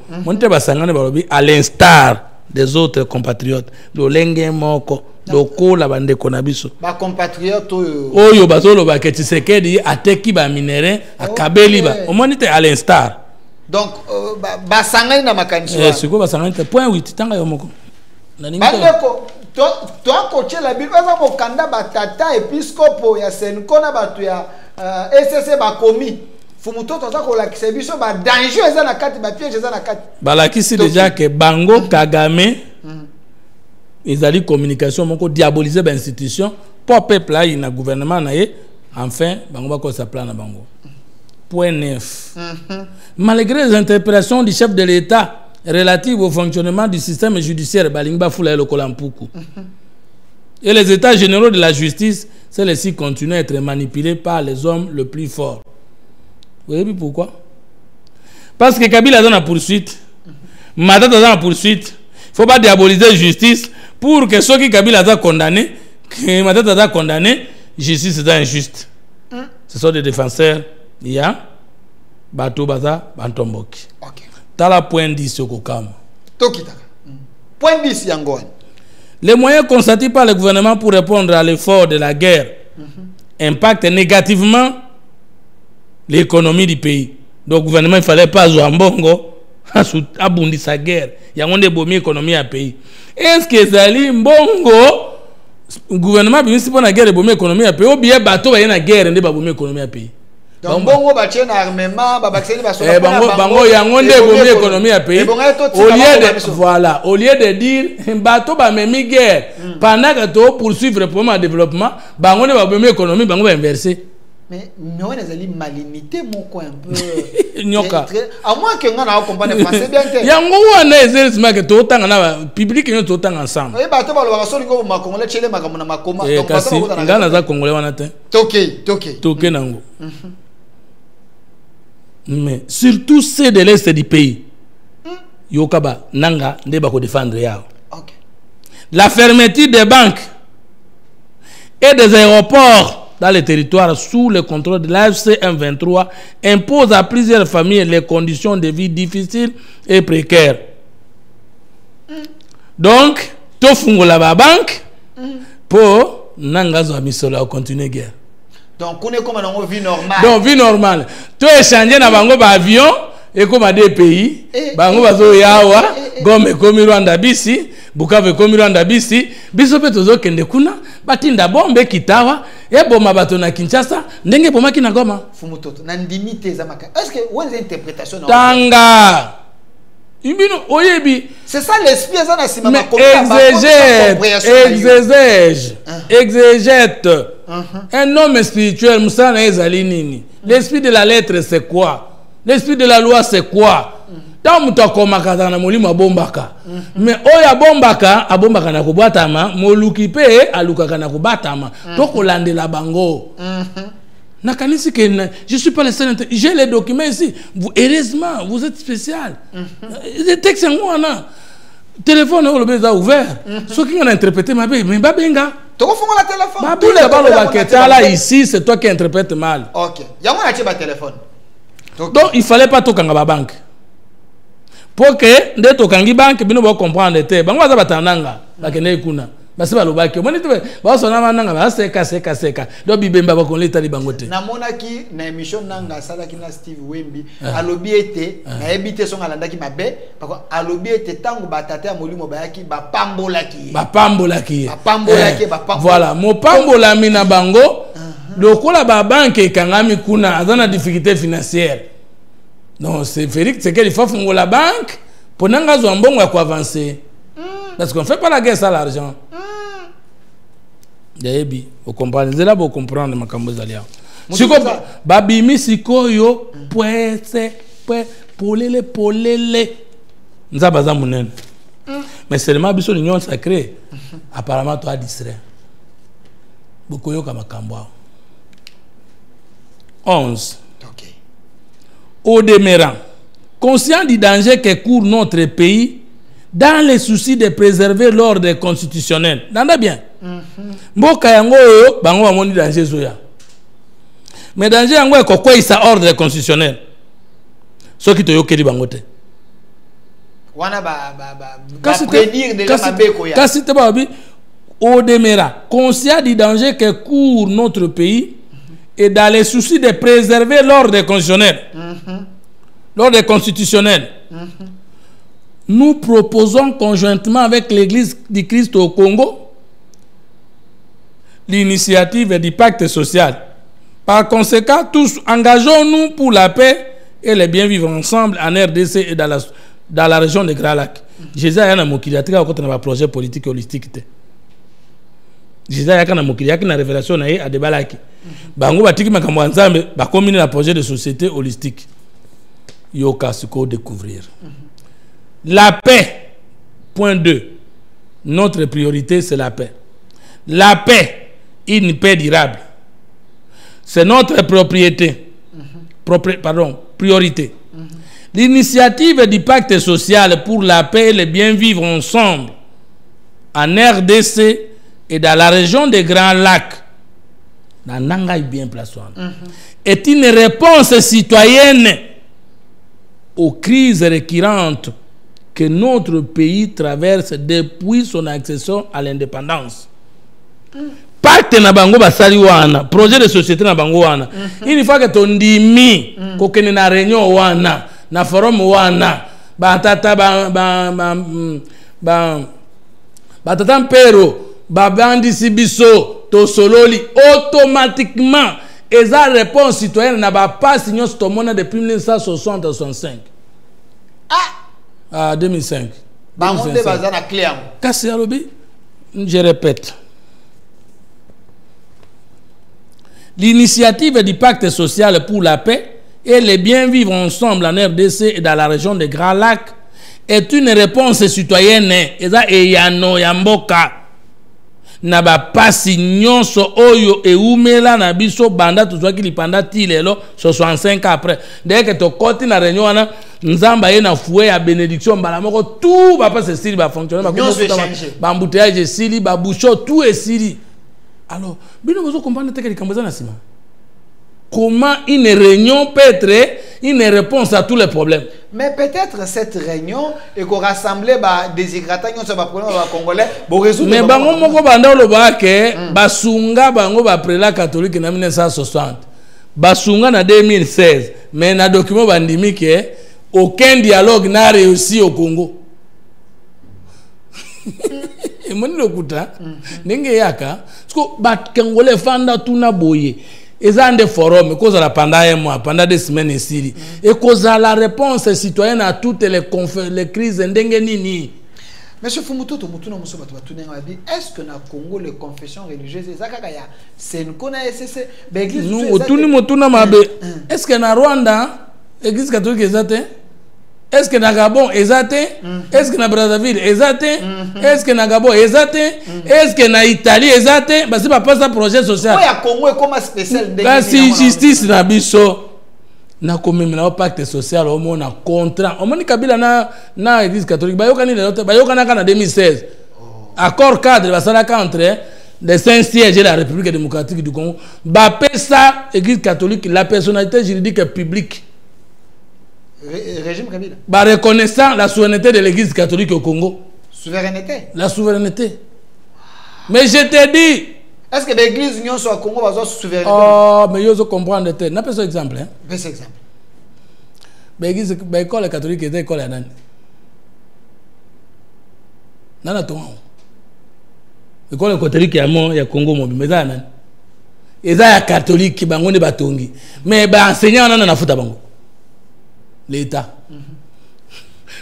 Speaker 1: À l'instar des autres compatriotes, l'olenge moko, loko la bande konabiso.
Speaker 3: Ba compatriotes
Speaker 1: oyo bazolo ba ke Tshisekedi a teki ba minere, a kabeli ba. Au moins, il à l'instar.
Speaker 3: Donc, ba sangani na makanisi.
Speaker 1: C'est quoi ba sangani? Point 8 tanga yo moko.
Speaker 3: Bandeko toi coacher la Bible ça mo kanda batata épiscopo ya Senko na batu ya SSC ba komi fumuto toza ko la kisebiso ba danger eza na kati ba piège eza na kati
Speaker 1: balakisi déjà que Bango Kagame ils allaient communication moko diaboliser ba institution pour peuple là na gouvernement na ye enfin Bango ba ko sa plan na Bango. Point 9. Malgré les interpellations du chef de l'État relative au fonctionnement du système judiciaire Balingba Fula et Lokolampuku. Et les états généraux de la justice, celles-ci continuent à être manipulées par les hommes les plus forts. Vous voyez pourquoi? Parce que Kabila est dans la poursuite, Matata est dans la poursuite. Il ne faut pas diaboliser la justice pour que ceux qui Kabila sont condamnés, que Matata est condamné, justice est injuste. Ce sont des défenseurs. Il y a Bato Baza Bantomboki.
Speaker 3: Ok.
Speaker 1: Tala point 10 au Kokam.
Speaker 3: Tokita. Point 10 Yangoan.
Speaker 1: Les moyens constatés par le gouvernement pour répondre à l'effort de la guerre impactent négativement l'économie du pays. Donc le gouvernement il fallait pas jouer en bongo abundi sa guerre. Il y a une bonne économie à pays. Est-ce que Zali Mbongo le gouvernement bien si pour la guerre de bonne économie à pays ou bien bateau il y a une guerre de bonne économie à pays.
Speaker 3: Donc bongo ba tient armement ba baxeli ba sola
Speaker 1: bango yangonde bomie économie à pays au lieu de dire bateau ba memi guerre pendant que to poursuivre pour le développement bango ne ba bomie économie bango ba inverser
Speaker 3: Mais on a des malignité mon coin un peu.
Speaker 2: Nyoka.
Speaker 3: À moins que on a compris le français bien.
Speaker 2: Yango wana ezesma que tout temps na public nous tout temps ensemble.
Speaker 3: Oui bah tu vas le voir sur le go ma congolais chez les makamona makoma.
Speaker 2: Donc parce que ngana za congolais wana te. Toké nango. Mais surtout ceux de l'est du pays. Yokaba nanga ndeba ko défendre yao.
Speaker 3: OK.
Speaker 2: La fermeture des banques et des aéroports dans les territoires sous le contrôle de l'AFC M23 impose à plusieurs familles les conditions de vie difficiles et précaires. Donc, tout fungola la banque pour nangazo amisola continuer guerre.
Speaker 3: Donc, on est comme dans une vie normale.
Speaker 2: Donc, vie normale. Tout échanger dans bango ba avion et comme à des pays, bango bazo yawa, Gome komi Rwanda bisi, Bukavu komi Rwanda bisi, biso pe tozo kende kuna, batinda bombe kitawa, e boma bato na Kinshasa, ndenge boma kina Goma.
Speaker 3: Fumutoto, na ndimite za maka. Est-ce que vous avez une interprétation?
Speaker 2: Tanga. Ibino oyebi.
Speaker 3: C'est ça l'esprit ça na sima
Speaker 2: ma exégète. Un homme spirituel, Moussa na ezali nini? L'esprit de la lettre c'est quoi? L'esprit de la loi c'est quoi? Tant muto komaka na molimo bombaka. Mais oya bombaka, abombaka na kubatama, moluki pe alukaka na kubatama. To kolandela bango. Nakanisi que je suis pas le seul, j'ai les documents ici. Vous heureusement, vous êtes spécial. Les textes en moi téléphone on le ouvert. Ceux qui ont interprété ma bé, mais babenga.
Speaker 3: Tu fais la téléphone.
Speaker 2: Tous les balles là ici, c'est toi qui interprètes mal.
Speaker 3: OK. Yango na tiba téléphone.
Speaker 2: Donc il fallait pas tokanga ba banque. Pour que nde tokangi banque bino ba comprendre te. Bango za batananga, ba kene kuna. Basi balobaki moni te ba sona mananga ba seka do bibemba ba konleta li bango te
Speaker 3: na monaki na émission nanga sala ki na Steve Wemby alobi ete na ebite songa landaki mabe parce alobi ete tango batata ya molimo bayaki ba pambolaki
Speaker 2: voilà mo pambola mina bango lokola ba banque ekangami kuna azana difficulté financière. Non, c'est Félix, c'est qu'il faut faire la banque pour n'anga zo mbongo ya ko avancer. Parce qu'on ne fait pas la guerre sans l'argent. Yaebi, vous comprenez, c'est là vous comprendre ma kambozalia. Si vous babimi sikoyo poete polele nzabaza munen. Mais seulement biso l'union sacrée apparemment toi distrait. Bokoyo kama kambwa. 11.
Speaker 3: OK.
Speaker 2: Au demeurant, conscient du danger que court notre pays dans les soucis de préserver l'ordre constitutionnel. Nanda bien. Mboka yango bango amoni danger zoya. Mais danger yango e kokwa isa ordre constitutionnel. Ce qui te yokeli bango te.
Speaker 3: Wana prédire déjà mabeko ya.
Speaker 2: Kasi te babi au demeurant, conscient du danger que court notre pays et dans les soucis de préserver l'ordre constitutionnel. L'ordre constitutionnel. Nous proposons conjointement avec l'Église du Christ au Congo l'initiative du pacte social. Par conséquent, tous engageons-nous pour la paix et le bien vivre ensemble en RDC et dans la région des Grands Lacs. Jésus a un projet politique holistique. Jésus a une révélation à Debalaki. Bango batiki makambo nzambe ba commune la projet de société holistique. Yoka suko découvrir. La paix. Point 2. Notre priorité, c'est la paix. La paix, une paix durable. C'est notre propriété. Priorité. L'initiative du pacte social pour la paix et le bien vivre ensemble en RDC et dans la région des Grands Lacs, est une réponse citoyenne aux crises récurrentes que notre pays traverse depuis son accession à l'indépendance. Pacte na bango basali wana, projet de société na bango wana. Il faut que ton dimi kokene na réunion wana, na forum wana, batata batata mpero, babandi sibiso, to sololi automatiquement eza réponse citoyenne na ba pas signon stomona depuis 1960-65. Ah 2005.
Speaker 3: Bangonde bazana clé am.
Speaker 2: Kasi alobi, je répète. L'initiative du pacte social pour la paix et le bien vivre ensemble en RDC et dans la région des Grands Lacs est une réponse citoyenne et yano yamboka na ba pasi nyonso oyo eumela na biso banda tuzwaki lipanda ti lelo 65 après dès que to koti na réunion wana nzamba ye na fouet ya bénédiction mbala moko tout va pas se sili va fonctionner ba embouteillage sili ba bouchon tout est sili. Alors bino bozo comprendre te que likamboza na sima. Comment une réunion peut être une réponse à tous les problèmes?
Speaker 3: Mais peut-être cette réunion et qu'on rassemble des égratignures sur les problèmes congolais pour résoudre.
Speaker 2: Mais bango moko banda lo ba ke basunga bango ba prela catholique na 1960. Basunga na 2016. Mais na document bandimi ke aucun dialogue n'a réussi au Congo. Et mon lokuta ndenge yaka parce que ba congolais fanda tuna boye. Ils ont des forums, pendant un mois, pendant des semaines ici. Et la réponse citoyenne à toutes les crises.
Speaker 3: Monsieur Fumuto, est-ce que dans le Congo, les confessions religieuses, c'est une connaissance?
Speaker 2: Est-ce que dans Rwanda, l'église catholique est athée? Est-ce que dans Gabon est athée? Est-ce que dans Brazzaville est athée? Est-ce que dans Gabon est athée? Est-ce que dans Italie est athée? Parce que c'est pas un projet social.
Speaker 3: Oui, à Congo est comme un spécial.
Speaker 2: Si justice na biso na komemi na pacte social au monde na contrat. Au monde Kabila na église catholique ba yokani na 2016. Accord cadre basalaka entre les saints sièges et la République démocratique du Congo. Ba pesa église catholique la personnalité juridique publique.
Speaker 3: Régime Kabila.
Speaker 2: Bah, reconnaissant la souveraineté de l'église catholique au Congo.
Speaker 3: Souveraineté?
Speaker 2: La souveraineté. Mais je te dis.
Speaker 3: Est-ce que l'église union soit au Congo va avoir souveraineté?
Speaker 2: Oh, mais je comprends. N'a pas ce exemple. Hein?
Speaker 3: Fais cet exemple.
Speaker 2: L'église, l'école catholique est école à Nani. Nana toi. L'école catholique est à Congo mobile. Mais ça, Nani. Et ça, catholique qui bangonne batongi. Mais enseignant, on a foutu bango. L'État.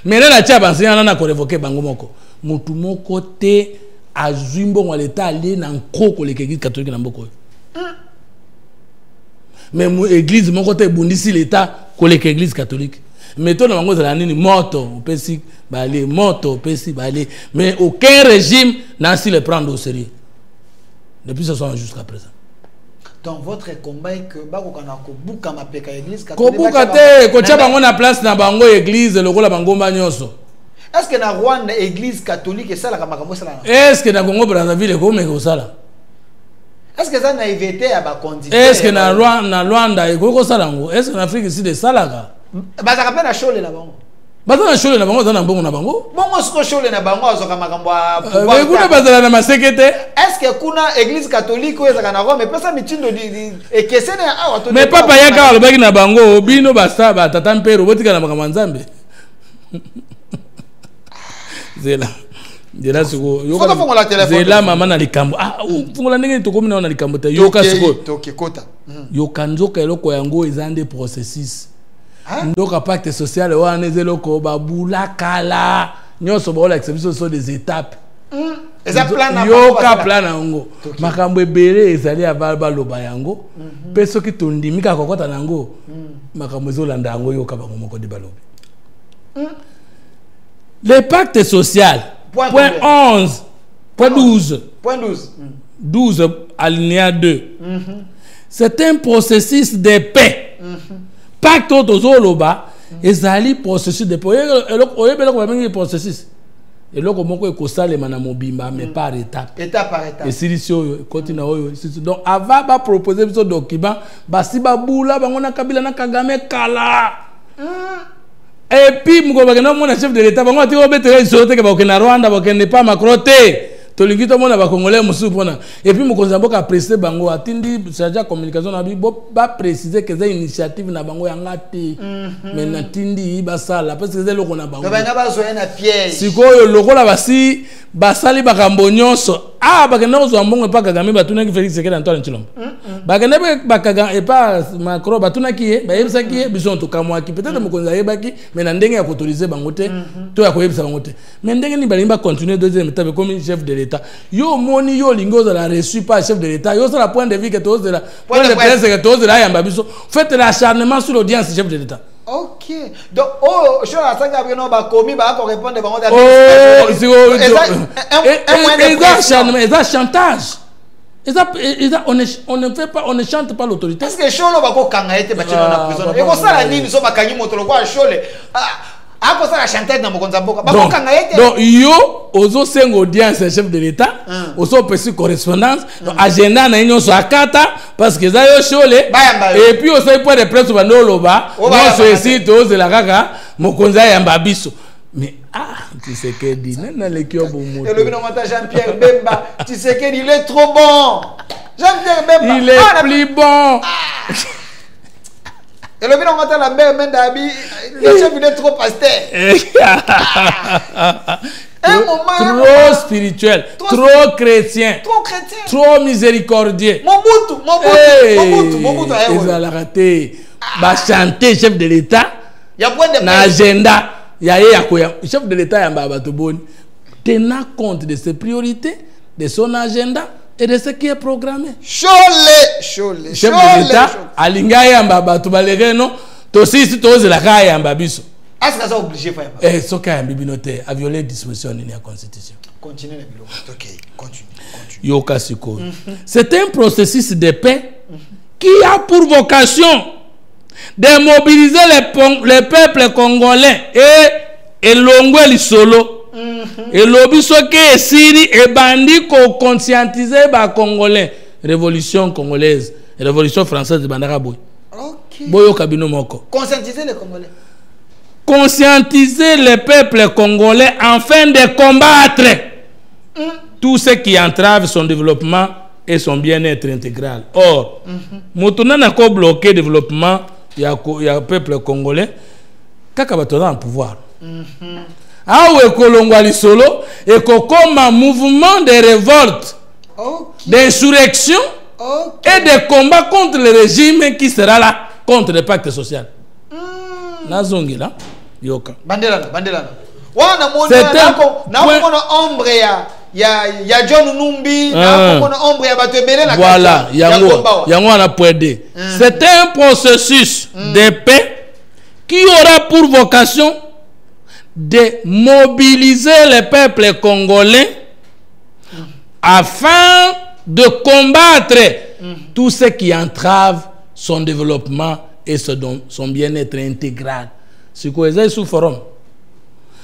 Speaker 2: Mais là, tu as enseigné à révoquer bango moko. Mutu moko te azumbo wa l'État aller dans koko l'église catholique na mboko. Mais l'église moko te bundisi l'État ko l'église catholique. Mais toi na bango za nini moto pesi balé moto pesi balé mais aucun régime n'a su le prendre au sérieux. Depuis ce soir jusqu'à présent.
Speaker 3: Donc votre combat est que bakokana ko buka mapeka église catholique.
Speaker 2: Ko buka te ko tia bango na place na bango église lokola bango nyonso.
Speaker 3: Est-ce que na Rwanda église catholique et ça la makambo sala?
Speaker 2: Est-ce que na Congo Brazzaville ko meko sala?
Speaker 3: Est-ce que ça na évité à ba condition?
Speaker 2: Est-ce que na Rwanda ko sala ngo? Est-ce que na Afrique ici de salaka?
Speaker 3: Ba za kapena shole na bango.
Speaker 2: Baza na shole na bango za na mbongo na bango.
Speaker 3: Bongo siko shole na bango azoka makambo a
Speaker 2: pouvoir. Mais kuna bazala na masekete.
Speaker 3: Est-ce que kuna église catholique ou ezaka na Rome pesa mitindo di ekesene awa to.
Speaker 2: Mais papa yaka alobaki na bango bino basa ba tata mpero botika na makambo nzambe. Zela. Zela siko yoka. Zela mama na likambo. Ah fungola ndenge to komina na likambo te yoka siko.
Speaker 3: Toke kota.
Speaker 2: Yoka nzoka eloko yango ezande processus. Ndoka pacte social wana ezeloko babula kala nyonso ba ola exception sont des étapes.
Speaker 3: Eza plan na
Speaker 2: yoka plan nango. Makambo ebele ezali ababa loba yango. Peso ki tondimika kokota nango. Makambo ezolanda yango yoka bango moko de balobi. Le pacte social. Point 11. Point 12.
Speaker 3: Point 12.
Speaker 2: 12 alinéa 2. C'est un processus de paix. Pacte autozoloba ezali processus de paix. Oyebela ko bengi processus. Eloko moko ekosalema na mobimba mais par étape.
Speaker 3: Étape par étape.
Speaker 2: Et silisio continue oyo. Donc avant ba proposer ce document, basi babula bango na Kabila na Kagame kala. Et puis mko bakena mona chef de l'état bango ati obetere isote ke bakena Rwanda bakene pas Macron te. Tolingi to mona ba congolais musu pona. Et puis mko zamboka préciser bango atindi chargé communication na bi ba préciser que c'est initiative na bango yanga te. Mais na tindi ba sala parce que c'est loko na bango.
Speaker 3: Ba nga ba zoya na piège.
Speaker 2: Sikoyo lokola basi basali bakambo nyonso ah bakenda kozwa mbongo pa Kagame batunaki Félix Tshisekedi Antoine Tshilombo bakenda ba Kagame et pas Macron batunaki ye bayebisaki ye biso to kamwaki peut-être mokonzi ayebaki mais na ndenge ya autoriser bango te to ya koyebisa bango te mais ndenge ni balimba continuer deuxième étape comme chef de l'état yo moni yo lingo za la reçu pas chef de l'état yo ça la point de vue que tous de la point de presse que tous de la yamba biso faites l'acharnement sur l'audience chef de l'état.
Speaker 3: Ok. Donc, oh, je suis à 5 après nous, bah, commis, bah, qu'on répond devant moi.
Speaker 2: Oh, c'est un chantage. On ne fait pas, on ne chante pas l'autorité.
Speaker 3: Est-ce que Cholo va qu'on kanga été battu dans la prison? Et qu'on ça la ligne, nous sommes à Kanye Motolo, quoi, Chole. Ah, pour ça la chantage dans mon compte.
Speaker 2: Donc, yo, ozo seng audience chef de l'État, ozo pesi correspondance, agenda na union so akata parce que ça yo Chole. Et puis ozo point de presse bando loba, non ceci tous de la kaka, mokonza yamba biso. Mais tu sais que dit na le kio bomo.
Speaker 3: Et le nom de Jean-Pierre Bemba, tu sais que il est trop bon. Jean-Pierre Bemba,
Speaker 2: il est plus bon.
Speaker 3: Et le bilan de la mère Mendabi, le chef il est trop pasteur.
Speaker 2: Trop spirituel, trop chrétien, trop miséricordieux. Mobutu. Ils ont raté. Bah chanter chef de l'État. Na agenda. Chef de l'État yamba batoboni. Tenant compte de ses priorités, de son agenda. Et de ce qui est programmé.
Speaker 3: Chef
Speaker 2: de l'État, alinga yamba batu balereno, tosi tozi la kaya yamba biso.
Speaker 3: Est-ce que ça obligé faire?
Speaker 2: Eh, ce cas yamba binote a violé disposition de la Constitution.
Speaker 3: Continue le bureau. Ok, continue.
Speaker 2: Yoka siko. C'est un processus de paix qui a pour vocation de mobiliser les peuples congolais et l'ongwe lisolo. Et l'obis que Siri et Bandi ko conscientiser ba Congolais, révolution congolaise, révolution française de Bandara Boy.
Speaker 3: Ok.
Speaker 2: Boyo kabino moko.
Speaker 3: Conscientiser les Congolais.
Speaker 2: Conscientiser le peuple congolais afin de combattre tout ce qui entrave son développement et son bien-être intégral. Or, maintenant n'a pas bloqué le développement ya peuple congolais kaka batona en pouvoir. Awe kolongwa lisolo et comme un mouvement de révolte, d'insurrection et de combat contre le régime qui sera là contre le pacte social. Nazongi là, yoka.
Speaker 3: Bandela. Wana mona ombre ya John Numbi, na mona ombre ya batebele na.
Speaker 2: Voilà, yango ana poede. C'est un processus de paix qui aura pour vocation de mobiliser le peuple congolais afin de combattre tout ce qui entrave son développement et son bien-être intégral. C'est quoi ça sous forum?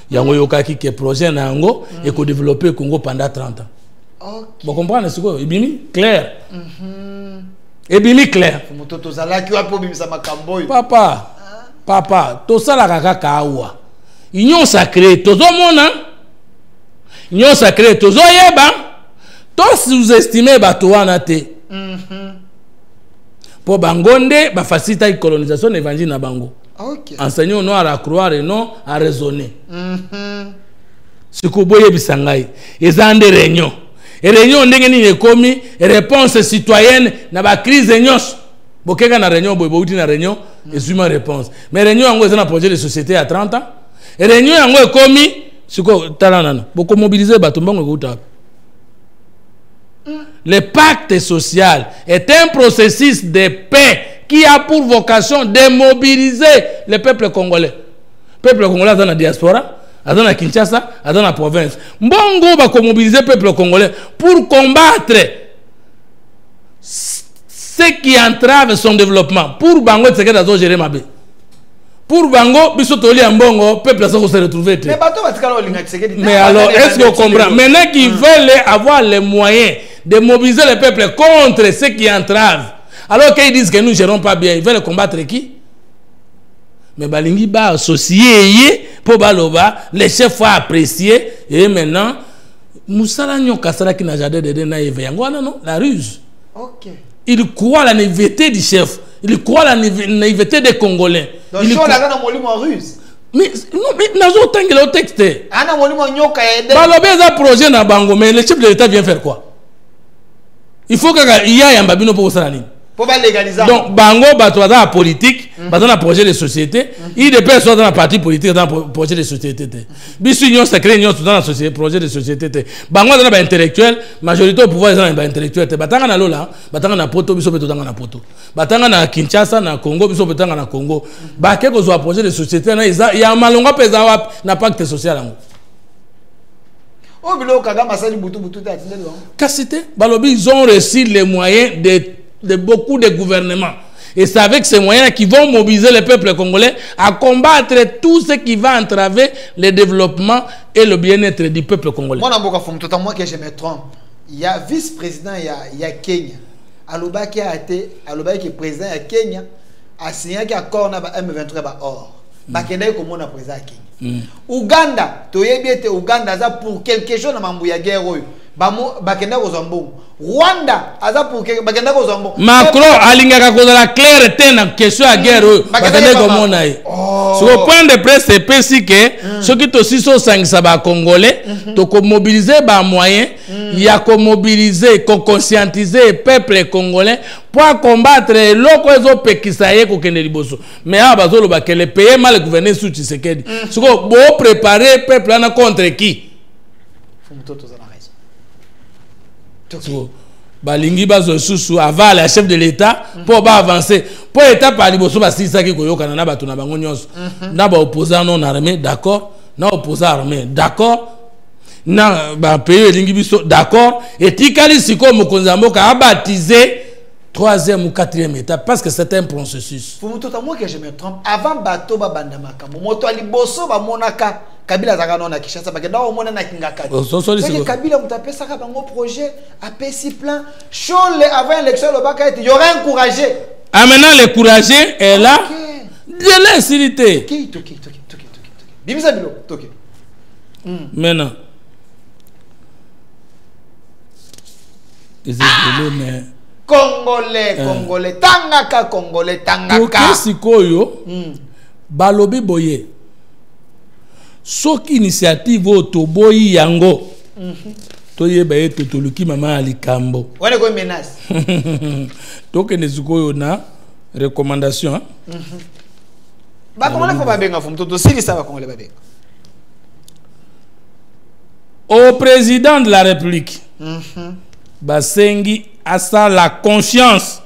Speaker 2: Yango yokaki que projet nango et ko développer le Congo pendant 30 ans. Okay. Vous comprenez ce que ebimi clair. Ebimi clair. Papa, to sala kaka awa. Union sacrée, tozomona. Union sacrée, tozoyeba. To sous-estimer bato wana te. Pour bangonde, ba faciliter la colonisation évangile na bango.
Speaker 3: Okay.
Speaker 2: Enseignons non à croire et non à raisonner. Ce que boye bisangai, ezande réunion. Et réunion ndenge ni ekomi réponse citoyenne na ba crise nyos. Bokeka na réunion boye bouti na réunion, ezuma réponse. Mais réunion yango ezana projet de société à 30 ans. Et réunion yango ekomi siko talana boko mobiliser bato mbongo kuta. Le pacte social est un processus de paix qui a pour vocation de mobiliser le peuple congolais. Le peuple congolais dans la diaspora, dans la Kinshasa, dans la province. Mbongo va mobiliser le peuple congolais pour combattre ce qui entrave son développement. Pour Bango, c'est que dans gérer ma bé. Pour Bango, bisotoli ambongo, peuple ça se retrouver. Mais alors, est-ce que vous comprenez? Maintenant qu'ils veulent avoir les moyens de mobiliser le peuple contre ce qui entrave. Alors qu'ils disent que nous ne gérons pas bien, ils veulent combattre qui? Mais Balingi va associer pour Baloba, les chefs vont apprécier. Et maintenant, Moussala Nyokasara qui n'a jamais de non, la ruse. Il croit à la naïveté du chef, il croit à la naïveté des Congolais.
Speaker 3: Donc, il croit à la ruse.
Speaker 2: Mais non, mais nous avons le texte. Baloba est un projet dans Bango, mais le chef de l'État vient faire quoi? Il faut que il y ait un babino pour ça.
Speaker 3: Pour légaliser.
Speaker 2: Donc, bango, bato dans la politique, dans un projet de société, il des personnes dans la partie politique, dans un projet de société. Bisu union secret, union dans la société, projet de société. Bango dans l'intellectuel, majorité au pouvoir dans l'intellectuel. Batanga na lola, batanga na poto, biso beto dans na poto. Batanga na Kinshasa, na Congo, biso beto dans na Congo. Baké ko zo projet de société, il y a un malonga pesa na pacte social ango.
Speaker 3: Oh, bilo Kagame asali butu ta atinde lo.
Speaker 2: Cassité, balobi ils ont reçu les moyens de beaucoup de gouvernements. Et c'est avec ces moyens qu'ils vont mobiliser le peuple congolais à combattre tout ce qui va entraver le développement et le bien-être du peuple congolais.
Speaker 3: Moi, moi que je me trompe. Il y a vice-président, il y a Kenya. Aloba qui a été, Aloba qui est président à Kenya, a signé qui a accord na M23 ba or. Bakenda ko mona président à Kenya. Uganda, to yebiete Uganda za pour quelque chose na mambu ya guerre oyo. Bakenda ko zambongo. Rwanda aza pour bakenda ko zambongo.
Speaker 2: Macron alingaka ko la claire tena question à guerre oyo. Bakenda ko mona yi. Sur le point de presse c'est précis que ceux qui to siso sangisa ba congolais to ko mobiliser ba moyen, il y a ko mobiliser, ko conscientiser le peuple congolais pour combattre loko ezo pekisa ye ko kende liboso. Mais abazolo ba que le pays mal gouverné sous Tshisekedi. Siko bo préparer peuple na contre qui? So, balingi bazo susu aval la chef de l'état pour ba avancer pour état par liboso ba sisa ki koyoka na batu na bango nyonso na ba opposant non armé d'accord na opposant armé d'accord na ba pays lingi biso d'accord et tikali siko mokonzambo ka baptiser 3e ou 4e étape parce que c'est un processus.
Speaker 3: Pour tout à moi que je me trompe avant bato ba bandamaka moto ali boso ba monaka Kabila zaka na Kinshasa bakenda o mona na kingaka. C'est Kabila mutapesa ka bango projet apesi plan chole avant l'élection le baka il y aurait encouragé.
Speaker 2: Ah maintenant le courageux est là. De l'insécurité.
Speaker 3: Toki. Bimisa bilo toki.
Speaker 2: Maintenant. Mais
Speaker 3: Congolais, tangaka Congolais, tangaka.
Speaker 2: Toki sikoyo. Balobi boye. Soki initiative otoboyi yango. Toyeba eto toluki mama alikambo.
Speaker 3: Wane ko menace.
Speaker 2: Toke nezukoyo na recommandation.
Speaker 3: Ba Congolais faut ba benga fumto to sili ça ba Congolais ba benga.
Speaker 2: Au président de la République. Basengi asa la confiance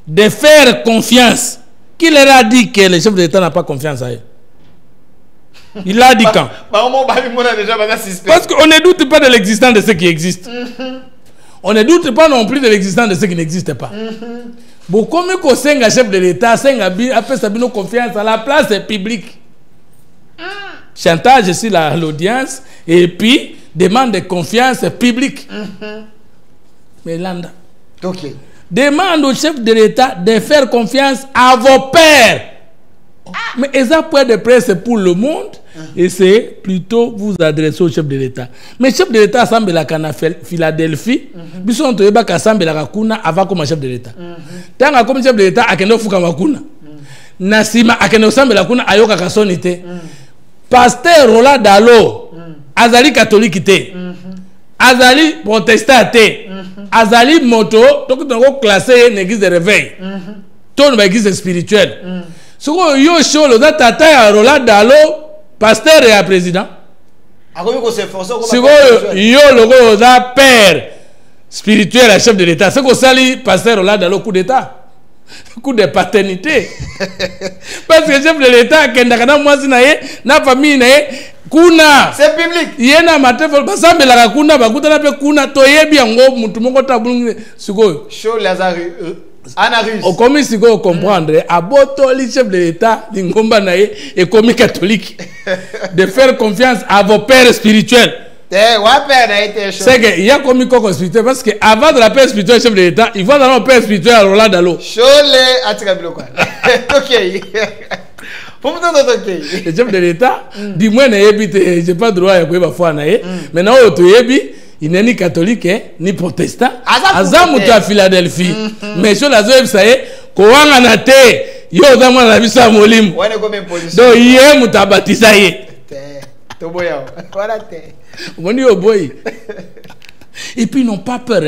Speaker 2: de faire confiance. Qui leur a dit que le chef de l'État n'a pas confiance à eux? Il l'a dit quand? Parce qu'on ne doute pas de l'existence de ce qui existe. On ne doute pas non plus de l'existence de ce qui n'existe pas. Bon, comme qu'on s'enga chef de l'État, s'enga après ça nos confiance à la place publique. Chantage ici l'audience et puis demande de confiance publique. Mais Landa.
Speaker 3: Ok.
Speaker 2: Demande au chef de l'État de faire confiance à vos pères. Mais ils ont point de presse pour le monde et c'est plutôt vous adresser au chef de l'État. Mais le chef de l'État semble la cana Philadelphie. Bison to eba kasambe la kuna avant comme chef de l'État. Tant comme chef de l'État akendo fuka makuna. Nasima akendo sambe la kuna ayoka kasonite. Pasteur Roland Dalo azali catholique te. Azali protestant te. Azali moto, donc on va classer une église de réveil. Ton église spirituelle. Ce que yo show le tata ya Roland Dalo, pasteur et président. Ce que yo le père spirituel et chef de l'État. Ce que sali pasteur Roland Dalo coup d'état. Coup de paternité. Parce que chef de l'État kendakana mwasi na ye na famille na ye kuna
Speaker 3: c'est public
Speaker 2: yena matefo basambe la kuna bakutana pe kuna toyebi yango mutu moko tabulungi sikoyo
Speaker 3: show Lazare Anarus
Speaker 2: o komi sikoyo comprendre aboto li chef de l'État lingomba na ye et komi catholique de faire confiance à vos pères spirituels. C'est que il y a comme quoi spirituel parce que avant de la paix spirituelle chef de l'État, il faut dans le père spirituel à Roland Dalo.
Speaker 3: Chole atikabilo quoi. OK. Pour
Speaker 2: le chef de l'État, dit moi j'ai pas droit à quoi foi na ye. Maintenant to yebi, il n'est ni catholique ni protestant. Azamu à Philadelphie. Mais sur la zone ça est ko wanga na te yo za mwana na bisa molimo.
Speaker 3: Wane comme police.
Speaker 2: Donc hier mutabatiza ye.
Speaker 3: Toboya. Voilà te.
Speaker 2: Moni oboyi. Et puis, ils n'ont pas peur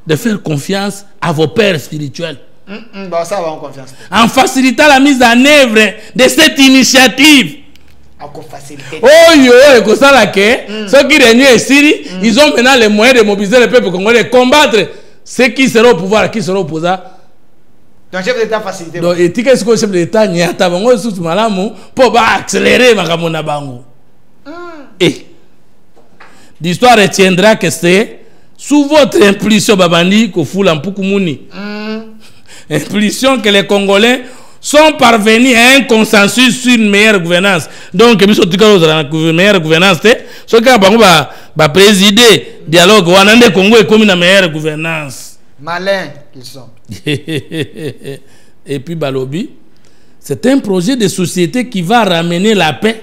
Speaker 2: de faire confiance à vos pères spirituels.
Speaker 3: Bah, ça va en confiance.
Speaker 2: En facilitant la mise en œuvre de cette initiative.
Speaker 3: Encore facilité.
Speaker 2: Oh yo, comme ça là que ceux qui règnent ici, ils ont maintenant les moyens de mobiliser le peuple congolais, de combattre ceux qui seront au pouvoir, qui seront opposés.
Speaker 3: Donc chef d'État facilité.
Speaker 2: Donc et qu'est-ce que le chef d'État n'y a pas bango sous malamu pour accélérer makambo na bango. Et l'histoire retiendra que c'est sous votre impulsion babandi ko fula mpukumuni. Impulsion que les Congolais sont parvenus à un consensus sur une meilleure gouvernance. Donc, ils sont une meilleure gouvernance. Ce qui va présider le dialogue, le Congo est comme une meilleure gouvernance.
Speaker 3: Malins qu'ils sont.
Speaker 2: Et puis, Balobi, c'est un projet de société qui va ramener la paix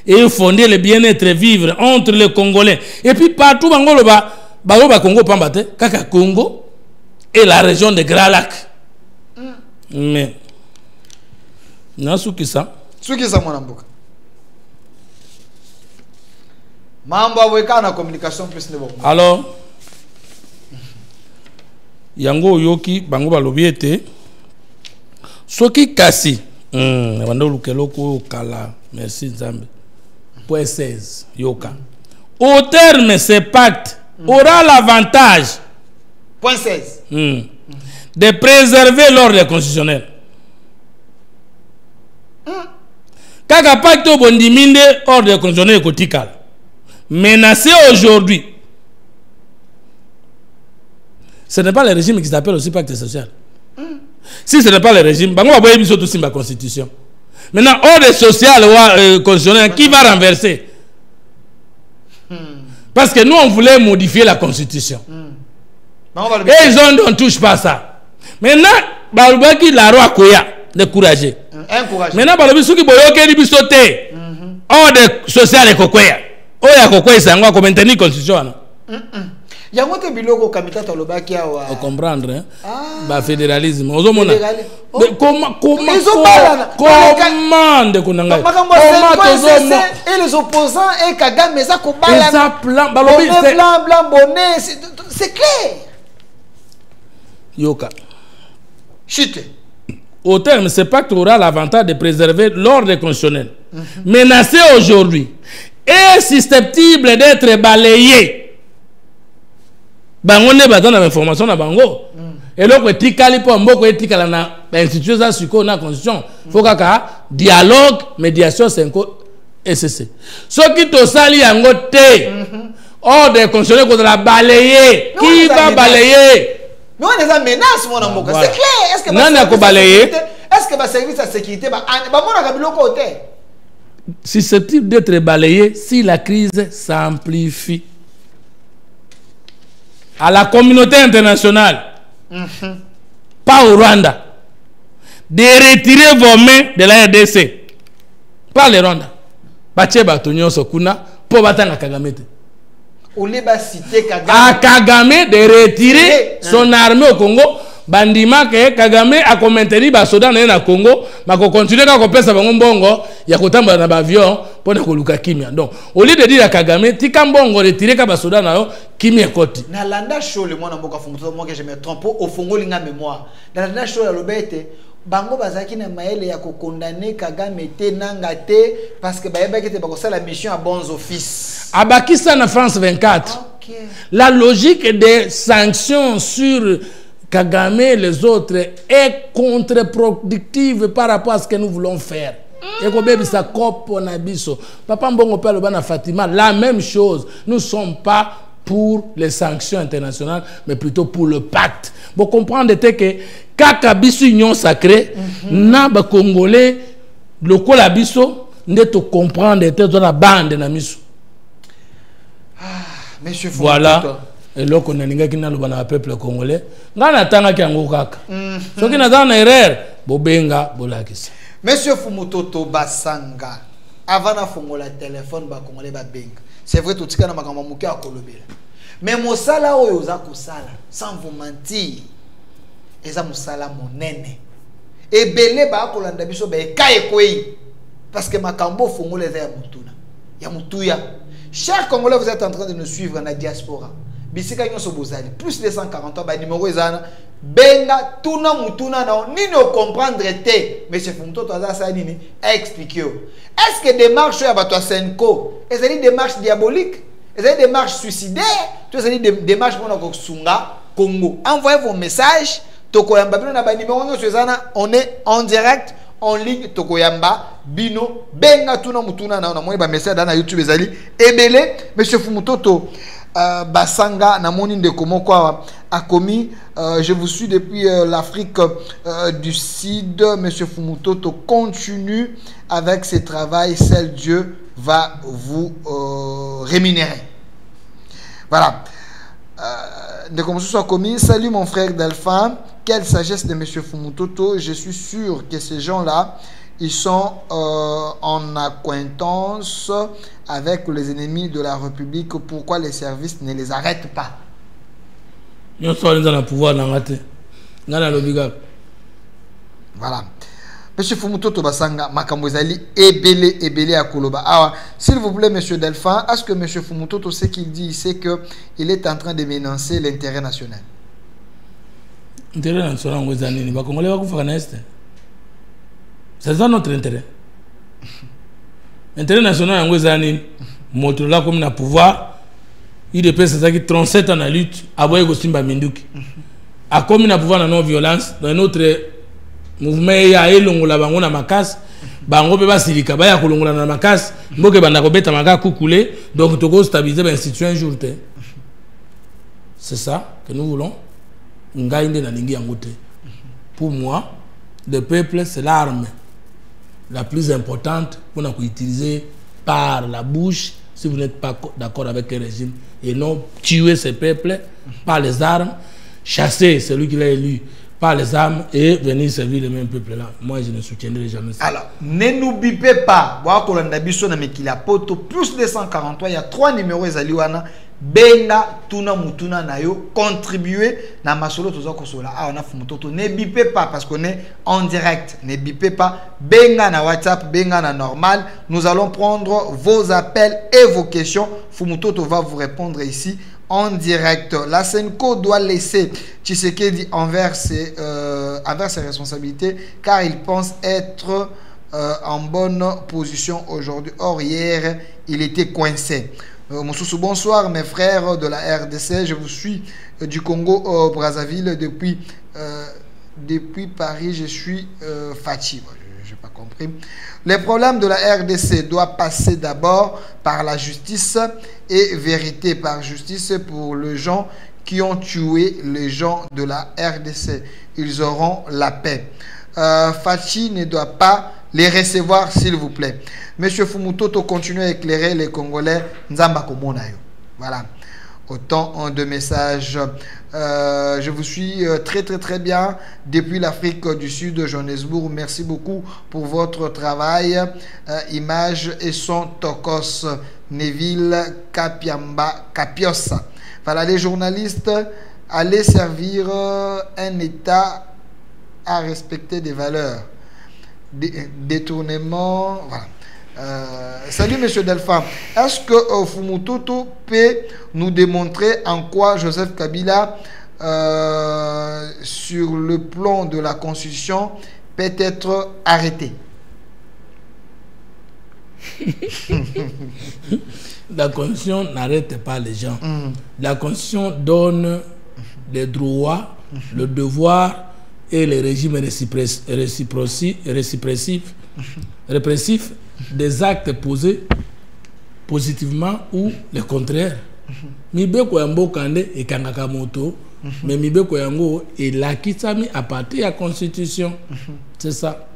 Speaker 2: et fonder le bien-être vivre entre les Congolais. Et puis, partout, Baloba Congo Pambate, Kaka Congo et la région de Grand Lac. Mais, non, ce qui ça?
Speaker 3: Ce qui ça, mon amboka. Mambo aweka na communication plus ne bon.
Speaker 2: Alors, yango yoki bango balobi ete soki kasi bando lukeloko kala merci Nzambe point 16 yoka au terme de ce pacte aura l'avantage
Speaker 3: point 16
Speaker 2: de préserver l'ordre constitutionnel. Kaka pacte au bondiminde ordre constitutionnel kotikal menacé aujourd'hui. Ce n'est pas le régime qui s'appelle aussi pacte social. Si ce n'est pas le régime, on va voir aussi la constitution. Maintenant, ordre social ou constitutionnel, qui va renverser? Parce que nous, on voulait modifier la constitution. Et ils ont, on ne touche pas ça. Maintenant, Balbaki la roi Koya, découragé. Maintenant, Balbaki qui boyoke li bisote. Ordre social et kokoya. Oya kokoya sangwa ko maintenir constitution.
Speaker 3: Yango te biloko kamita tolobaki awa.
Speaker 2: Faut comprendre hein. Ba fédéralisme. Ozomona. Comment de kunanga.
Speaker 3: Et les opposants et Kagame ça ko bala.
Speaker 2: Ça plan balobi
Speaker 3: blanc bonnet, c'est clair.
Speaker 2: Yoka.
Speaker 3: Chute.
Speaker 2: Au terme, ce pacte aura l'avantage de préserver l'ordre constitutionnel, menacé aujourd'hui et susceptible d'être balayé. Bango ne bazana na information na bango. Et donc etikali po mboko etikala na institution za suko na constitution. Faut kaka dialogue, médiation senko SCC. Ce qui to sali yango te. Ordre constitutionnel ko la balayer. Qui va balayer?
Speaker 3: Mais on est en menace, mon amour. C'est clair. Est-ce que le service de sécurité va
Speaker 2: susceptible d'être balayé si la crise s'amplifie? À la communauté internationale, pas au Rwanda, de retirer vos mains de la RDC. Pas le Rwanda. Bache Batonyo Sokuna, pour battre Kagame. À Kagame de retirer son armée au Congo. Bandima que Kagame a commenté ba soda na Congo, ma ko continuer ka ko pesa bango mbongo ya kotamba na avion pour na koluka kimia. Donc au lieu de dire à Kagame tika mbongo retirer ka ba soda na yo kimia koti.
Speaker 3: Na landa show le mwana mboka fumuto mo que je me trompe au fongo linga mémoire. Na landa show la lobete bango bazaki na maele ya ko condamner Kagame te nanga te parce que ba yeba ke te ba ko sala mission à bons offices.
Speaker 2: Abakisa na France 24. Okay. La logique des sanctions sur Kagame et les autres est contre-productive par rapport à ce que nous voulons faire. Et comme ça copo na biso. Papa Mbongo pelo bana Fatima, la même chose. Nous ne sommes pas pour les sanctions internationales, mais plutôt pour le pacte. Vous comprenez que kaka biso union sacrée, na ba Congolais le kola biso ndeto comprendre te dans la bande na miso.
Speaker 3: Monsieur
Speaker 2: voilà. Et là, on a dit que peuple congolais, on a attendu qu'il y ait un kaka. Ce qui n'a pas d'erreur, bobenga bolakisa.
Speaker 3: Monsieur Fumutoto Basanga, avant de faire le téléphone, congolais babenga. C'est vrai tout ce qu'on a makamouké à Kolobela. Mais mon sala o yoza kosala, sans vous mentir, eza musala monene. Et belé ba kolanda biso be kaye kwei, parce que makambo fongole za ya mutuna, ya mutuya. Chers Congolais, vous êtes en train de nous suivre dans la diaspora. bisika nyonso bozali plus 243 ba numéro ezana benga tuna mutuna na nini o comprendre te monsieur Fumutoto aza sa nini expliquer. Est-ce que démarche ya bato Senko ezali démarche diabolique, ezali démarche suicidaire, tu ezali démarche pour na sunga Congo? Envoyez vos messages tokoyamba bino na ba numéro nyonso ezana, on est en direct en ligne tokoyamba bino benga tuna mutuna na moni ba message na YouTube ezali ebele. Monsieur Fumutoto basanga na moni ndeko moko a commis, je vous suis depuis l'Afrique du Sud. Monsieur Fumutoto continue avec ce travail, seul Dieu va vous rémunérer. Voilà. Ndeko moko a commis, salut mon frère Delphin, quelle sagesse de Monsieur Fumutoto, je suis sûr que ces gens-là ils sont en acquaintance avec les ennemis de la République. Pourquoi les services ne les arrêtent pas?
Speaker 2: Nous sommes dans le pouvoir.
Speaker 3: Voilà. Monsieur Fumutoto Basanga, Makambozali, Ebele à Koloba. Alors, s'il vous plaît, Monsieur Delphin, est-ce que Monsieur Fumutoto, ce qu'il dit, c'est qu'il est en train de menacer l'intérêt national?
Speaker 2: L'intérêt national, c'est ça notre intérêt. L'intérêt national, c'est là comme le pouvoir. Il est ça qui 37 ans de lutte. Aboye Gosimba Minduki. A comme le pouvoir de non-violence, dans notre mouvement, il y a elongola bango na makas, bango pe ba silika ba ya kolongola na makas, mboke banda ko beta maka kukule, donc toko stabiliser l'institution un jour. C'est ça que nous voulons. Ngainde na lingi yangote. Pour moi, le peuple c'est l'arme la plus importante pour nous utiliser par la bouche si vous n'êtes pas d'accord avec le régime, et non tuer ce peuple par les armes, chasser celui qui l'a élu par les armes et venir servir le même peuple là. Moi je ne soutiendrai jamais ça. Alors,
Speaker 3: ne n'oubliez pas, plus de 143, il y a 3 numéros ezaliwana. Benga tuna mutuna na yo, contribuer na masolo toza kosola. Ah, on a Fumutoto, ne bipez pas parce qu'on est en direct, ne bipez pas. Benga na WhatsApp, benga na normal. Nous allons prendre vos appels et vos questions. Fumutoto va vous répondre ici en direct. La Senko doit laisser Tshisekedi envers ses responsabilités car il pense être en bonne position aujourd'hui. Or hier, il était coincé. Moussoussou, bonsoir mes frères de la RDC, je vous suis du Congo Brazzaville depuis Paris, je suis fatigué. Je n'ai pas compris. Les problèmes de la RDC doivent passer d'abord par la justice et vérité par justice pour les gens qui ont tué les gens de la RDC. Ils auront la paix. Fachi ne doit pas les recevoir, s'il vous plaît. Monsieur Fumutoto continue à éclairer les Congolais. Nzamba Komonayo. Voilà. Autant de messages. Je vous suis très bien depuis l'Afrique du Sud, de Johannesburg. Merci beaucoup pour votre travail. Image et son Tokos Neville Kapiamba Kapiosa. Voilà, les journalistes, allez servir un État à respecter des valeurs. Détournement, voilà. Salut Monsieur Delphin. Est-ce que Fumutoto peut nous démontrer en quoi Joseph Kabila, sur le plan de la Constitution, peut être arrêté?
Speaker 2: La Constitution n'arrête pas les gens. La Constitution donne les droits, le devoir et les régimes répressifs des actes posés positivement ou le contraire. Mibeko yambo kande et kangakamoto, mais mibeko yango et la kitami à partir de la Constitution. C'est ça.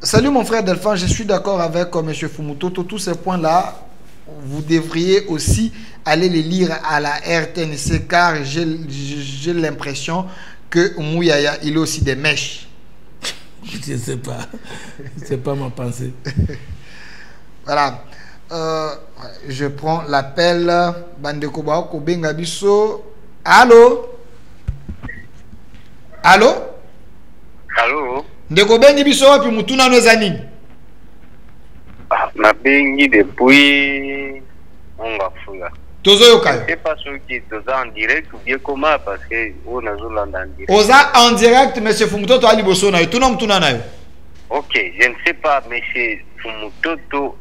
Speaker 3: Salut mon frère Delphin, je suis d'accord avec M. Fumutoto. Tous ces points-là, vous devriez aussi aller les lire à la RTNC car j'ai l'impression que Mouyaya, il a aussi des mèches.
Speaker 2: Je ne sais pas. C'est pas ma pensée.
Speaker 3: Voilà. Je prends l'appel. Bandeko Baoko Bengabiso. Allô? Allô?
Speaker 5: Allô?
Speaker 3: Ndeko Bengabiso, puis Mutuna Nozani.
Speaker 5: Na bengi depuis Ongafuga.
Speaker 3: Tozoyoka.
Speaker 5: Je sais pas ceux qui sont en direct ou bien comment, parce que on a en direct.
Speaker 3: Oza en direct, monsieur Fumutoto Ali Bosona. Tout nom, tout nom.
Speaker 5: Ok, je ne sais pas, monsieur Fumutoto,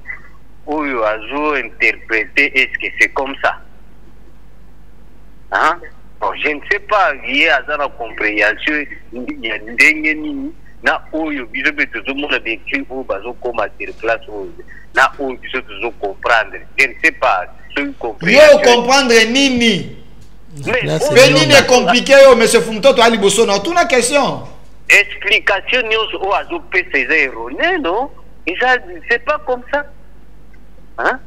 Speaker 5: où il a interprété, est-ce que c'est comme ça? Hein? Bon, je ne sais pas, il y a une compréhension, il y a une dernière na oyo biso beto zo mona vécu ou bazo koma sur place na oyo biso zo comprendre. Je ne sais pas ce comprendre.
Speaker 3: Yo comprendre nini?
Speaker 5: Mais
Speaker 3: nini est compliqué yo monsieur Fumutoto Ali Bosona. Tout na question.
Speaker 5: Explication news ou azo PC erroné non? Et ça c'est pas comme ça. Hein?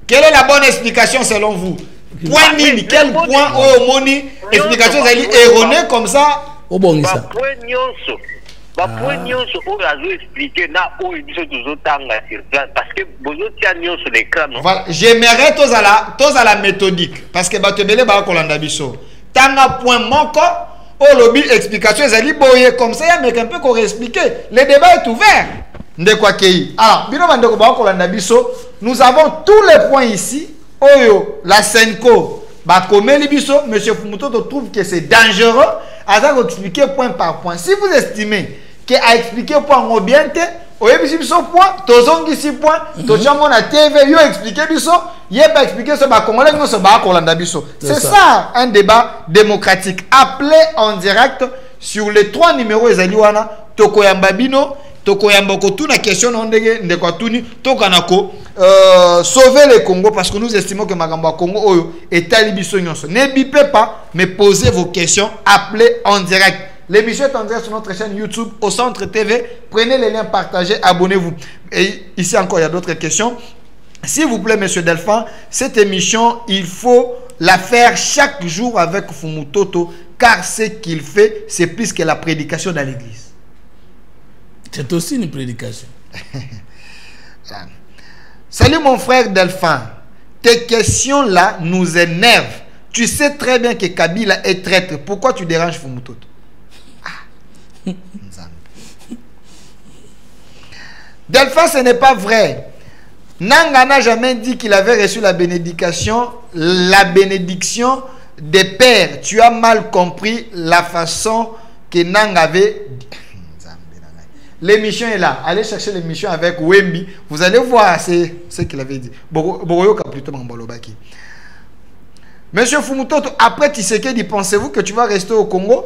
Speaker 3: Quelle est la bonne explication selon vous? Point nini? Quel point au moni explication erronée comme ça?
Speaker 5: Point nyonso. Point nyonso ou azo expliquer na ou biso toujours tanga sur place parce que bozo tia nyonso l'écran non. Voilà,
Speaker 3: j'aimerais tous à la méthodique parce que batebele ba kolanda biso. Tanga point moko au lobby explication ezali boye comme ça ya mec un peu qu'on expliquer. Le débat est ouvert. Ndekwa kei. Alors, bino bandeko ba kolanda biso, nous avons tous les points ici. Oyo la Senko ba komeli biso, monsieur Fumutoto trouve que c'est dangereux. À expliquer point par point. Si vous estimez qu'à expliquer point au bien, au biso point, tozongi si point, tochamon na TV, yo expliquer biso, yé pas expliquer ce ba congolais non ce ba kolanda biso. C'est ça un débat démocratique. Appelez en direct sur les 3 numéros ezaliwana tokoyamba bino, tokoyamba ko tuna question ndenge ndeko tuni tokanako sauver le Congo parce que nous estimons que Magambo Congo oyo est alibiso nyonso. Ne bipez pas, mais posez vos questions, appelez en direct. L'émission est en direct sur notre chaîne YouTube au Centre TV. Prenez les liens, partagez, abonnez-vous. Et ici encore, il y a d'autres questions. S'il vous plaît, monsieur Delphin, cette émission, il faut la faire chaque jour avec Fumutoto, car ce qu'il fait, c'est plus que la prédication dans l'église.
Speaker 2: C'est aussi une prédication.
Speaker 3: Salut mon frère Delphin, tes questions-là nous énervent. Tu sais très bien que Kabila est traître. Pourquoi tu déranges Fumutoto? Delphin, ce n'est pas vrai. Nanga n'a jamais dit qu'il avait reçu la bénédiction des pères. Tu as mal compris la façon que Nanga avait dit. L'émission est là. Allez chercher l'émission avec Wemby. Vous allez voir ce qu'il avait dit. Boroyoka plutôt Mambolobaki. Monsieur Fumutoto, après Tshisekedi, pensez-vous que tu vas rester au Congo?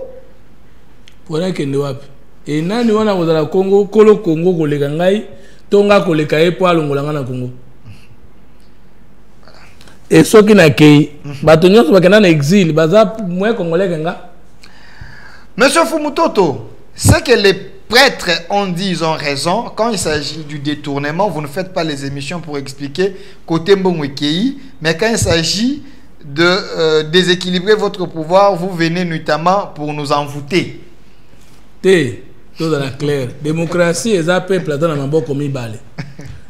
Speaker 2: Pour que nous et nani wana kozala Congo, kolo Congo koleka ngai, tonga koleka e po alongolanga na Congo. Et ceux qui na kei, bato nyonso bakena na exil, baza mwe congolais kenga.
Speaker 3: Monsieur Fumutoto, c'est que les prêtres ont dit, ils ont raison. Quand il s'agit du détournement, vous ne faites pas les émissions pour expliquer côté Mbongwekei, mais quand il s'agit de déséquilibrer votre pouvoir, vous venez notamment pour nous envoûter.
Speaker 2: Tout dans la claire. Démocratie et un peuple dans la maboko mibale.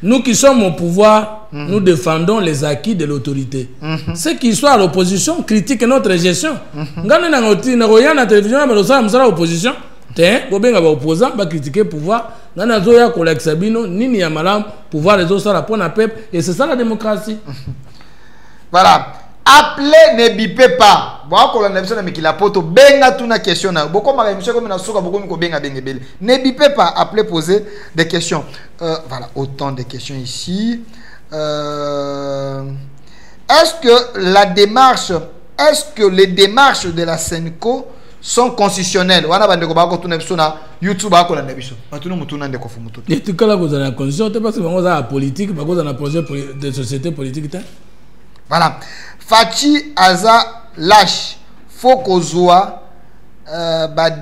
Speaker 2: Nous qui sommes au pouvoir, nous défendons les acquis de l'autorité. Ceux qui sont à l'opposition critiquent notre gestion. Ngane na ngoti na roya na télévision na losa msala opposition. Bobenga ba opposant ba critiquer pouvoir. Ngana zoya kolek sabino nini ya malam pouvoir les autres ça la pour na peuple et c'est ça la démocratie.
Speaker 3: Voilà. Appelez, ne bipez pas. Ne bipez pas, appelez, posez des questions. Voilà, autant de questions ici. Est-ce que les démarches de la Senko sont constitutionnelles? YouTube voilà. Fachi Aza lâche. Faut qu'on soit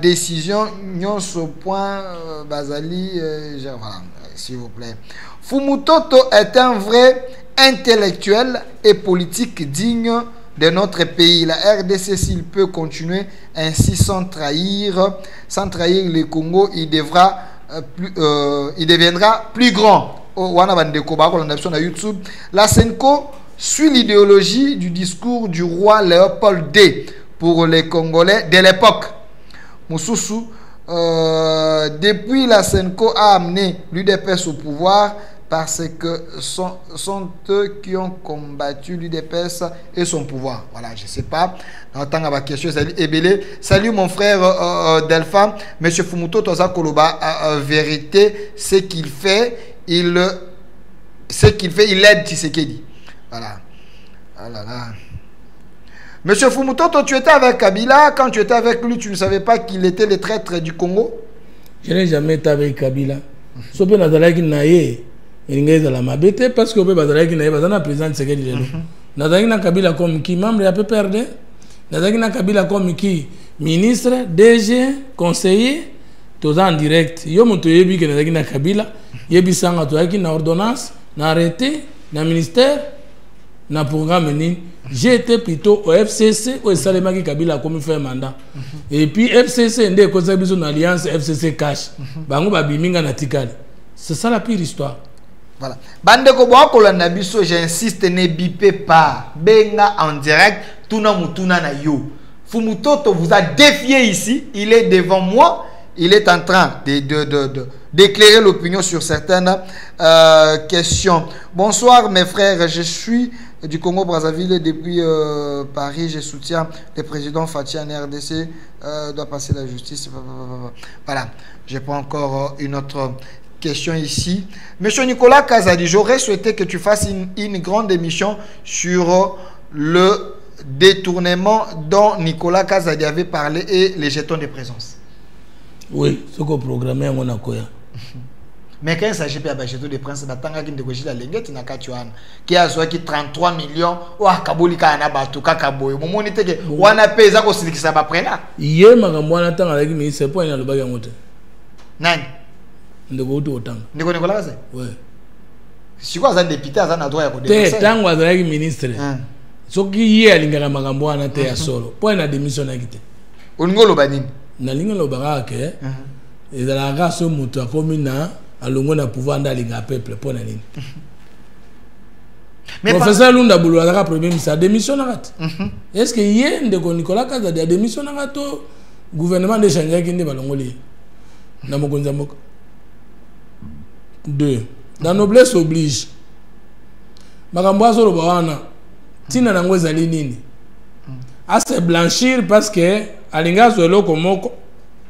Speaker 3: décision non ce point Bazali voilà, s'il vous plaît. Fumutoto est un vrai intellectuel et politique digne de notre pays. La RDC, s'il peut continuer ainsi sans trahir le Congo, il deviendra plus grand. La Senko suit l'idéologie du discours du roi Léopold II pour les Congolais de l'époque. Moussoussou, depuis la Senko a amené l'UDPS au pouvoir, parce que sont eux qui ont combattu l'UDPS et son pouvoir. Voilà, je ne sais pas. Salut mon frère Delpha. Monsieur Fumuto Toza Koloba, vérité, ce qu'il fait, il aide Tshisekedi. Voilà. Ah là là. Monsieur Fumuto, toi, tu étais avec Kabila. Quand tu étais avec lui, tu ne savais pas qu'il était le traître du Congo?
Speaker 2: Je n'ai jamais été avec Kabila. Sauf que Nazalaki Naye, il est la mabete parce que Nazalaki Naye, Bazana président de Tshisekedi. Nazalaki na Kabila comme qui membre a peu perdu. Nazalaki na Kabila comme qui ministre, DG, conseiller, tous en direct. Yo moto yebi que Nazalaki na Kabila, yebi sanga toaki na ordonnance, na arrêté, na ministère, na programme ni. J'étais plutôt au FCC au Salemaki Kabila comme fait mandat. Et puis FCC ndé cause une alliance FCC cash. Bango ba biminga na tikali. C'est ça la pire histoire.
Speaker 3: Voilà. Bande ko bo ko landa biso, j'insiste, ne bipez pas. Benga en direct, tuna mutuna na yo. Fumutoto vous a défié ici, il est devant moi, il est en train d'éclairer l'opinion sur certaines questions. Bonsoir mes frères, je suis du Congo-Brazzaville depuis Paris, je soutiens le président Fathi en RDC, doit passer la justice. Voilà, je prends encore une autre question ici. Monsieur Nicolas Kazadi, j'aurais souhaité que tu fasses une grande émission sur le détournement dont Nicolas Kazadi avait parlé et les jetons de présence. Oui, ce qu'on programmait à Monaco. Mais quand il s'agit de jetons de présence, qui a 33 millions, ou à Kabolika na Batuka Kaboy, au moment où on a payé ça, ça va prendre. Hier, ma grand-mère attend avec lui, c'est pas une bague à monter. Nani? Nicolas Kazadi? Oui. Si quoi, ça député, ça n'a droit à côté. Tant que vous avez ministre. Ce qui est à l'ingara magambo na te ya solo po na démission na kité oningolo banini na lingolo baraka ezala raso mutu akomi na alongo na pouvoir ndalinga peuple po na nini mais professeur Lunda Bulu azaka premier ministre a démission na rat est-ce que yé ndeko Nicolas Kazadi a démission na rato gouvernement de changer kinde balongoli na mokonza moko deux la noblesse oblige magambo azolo bawana tina nango ezali nini a se blanchir parce que alinga zolo komoko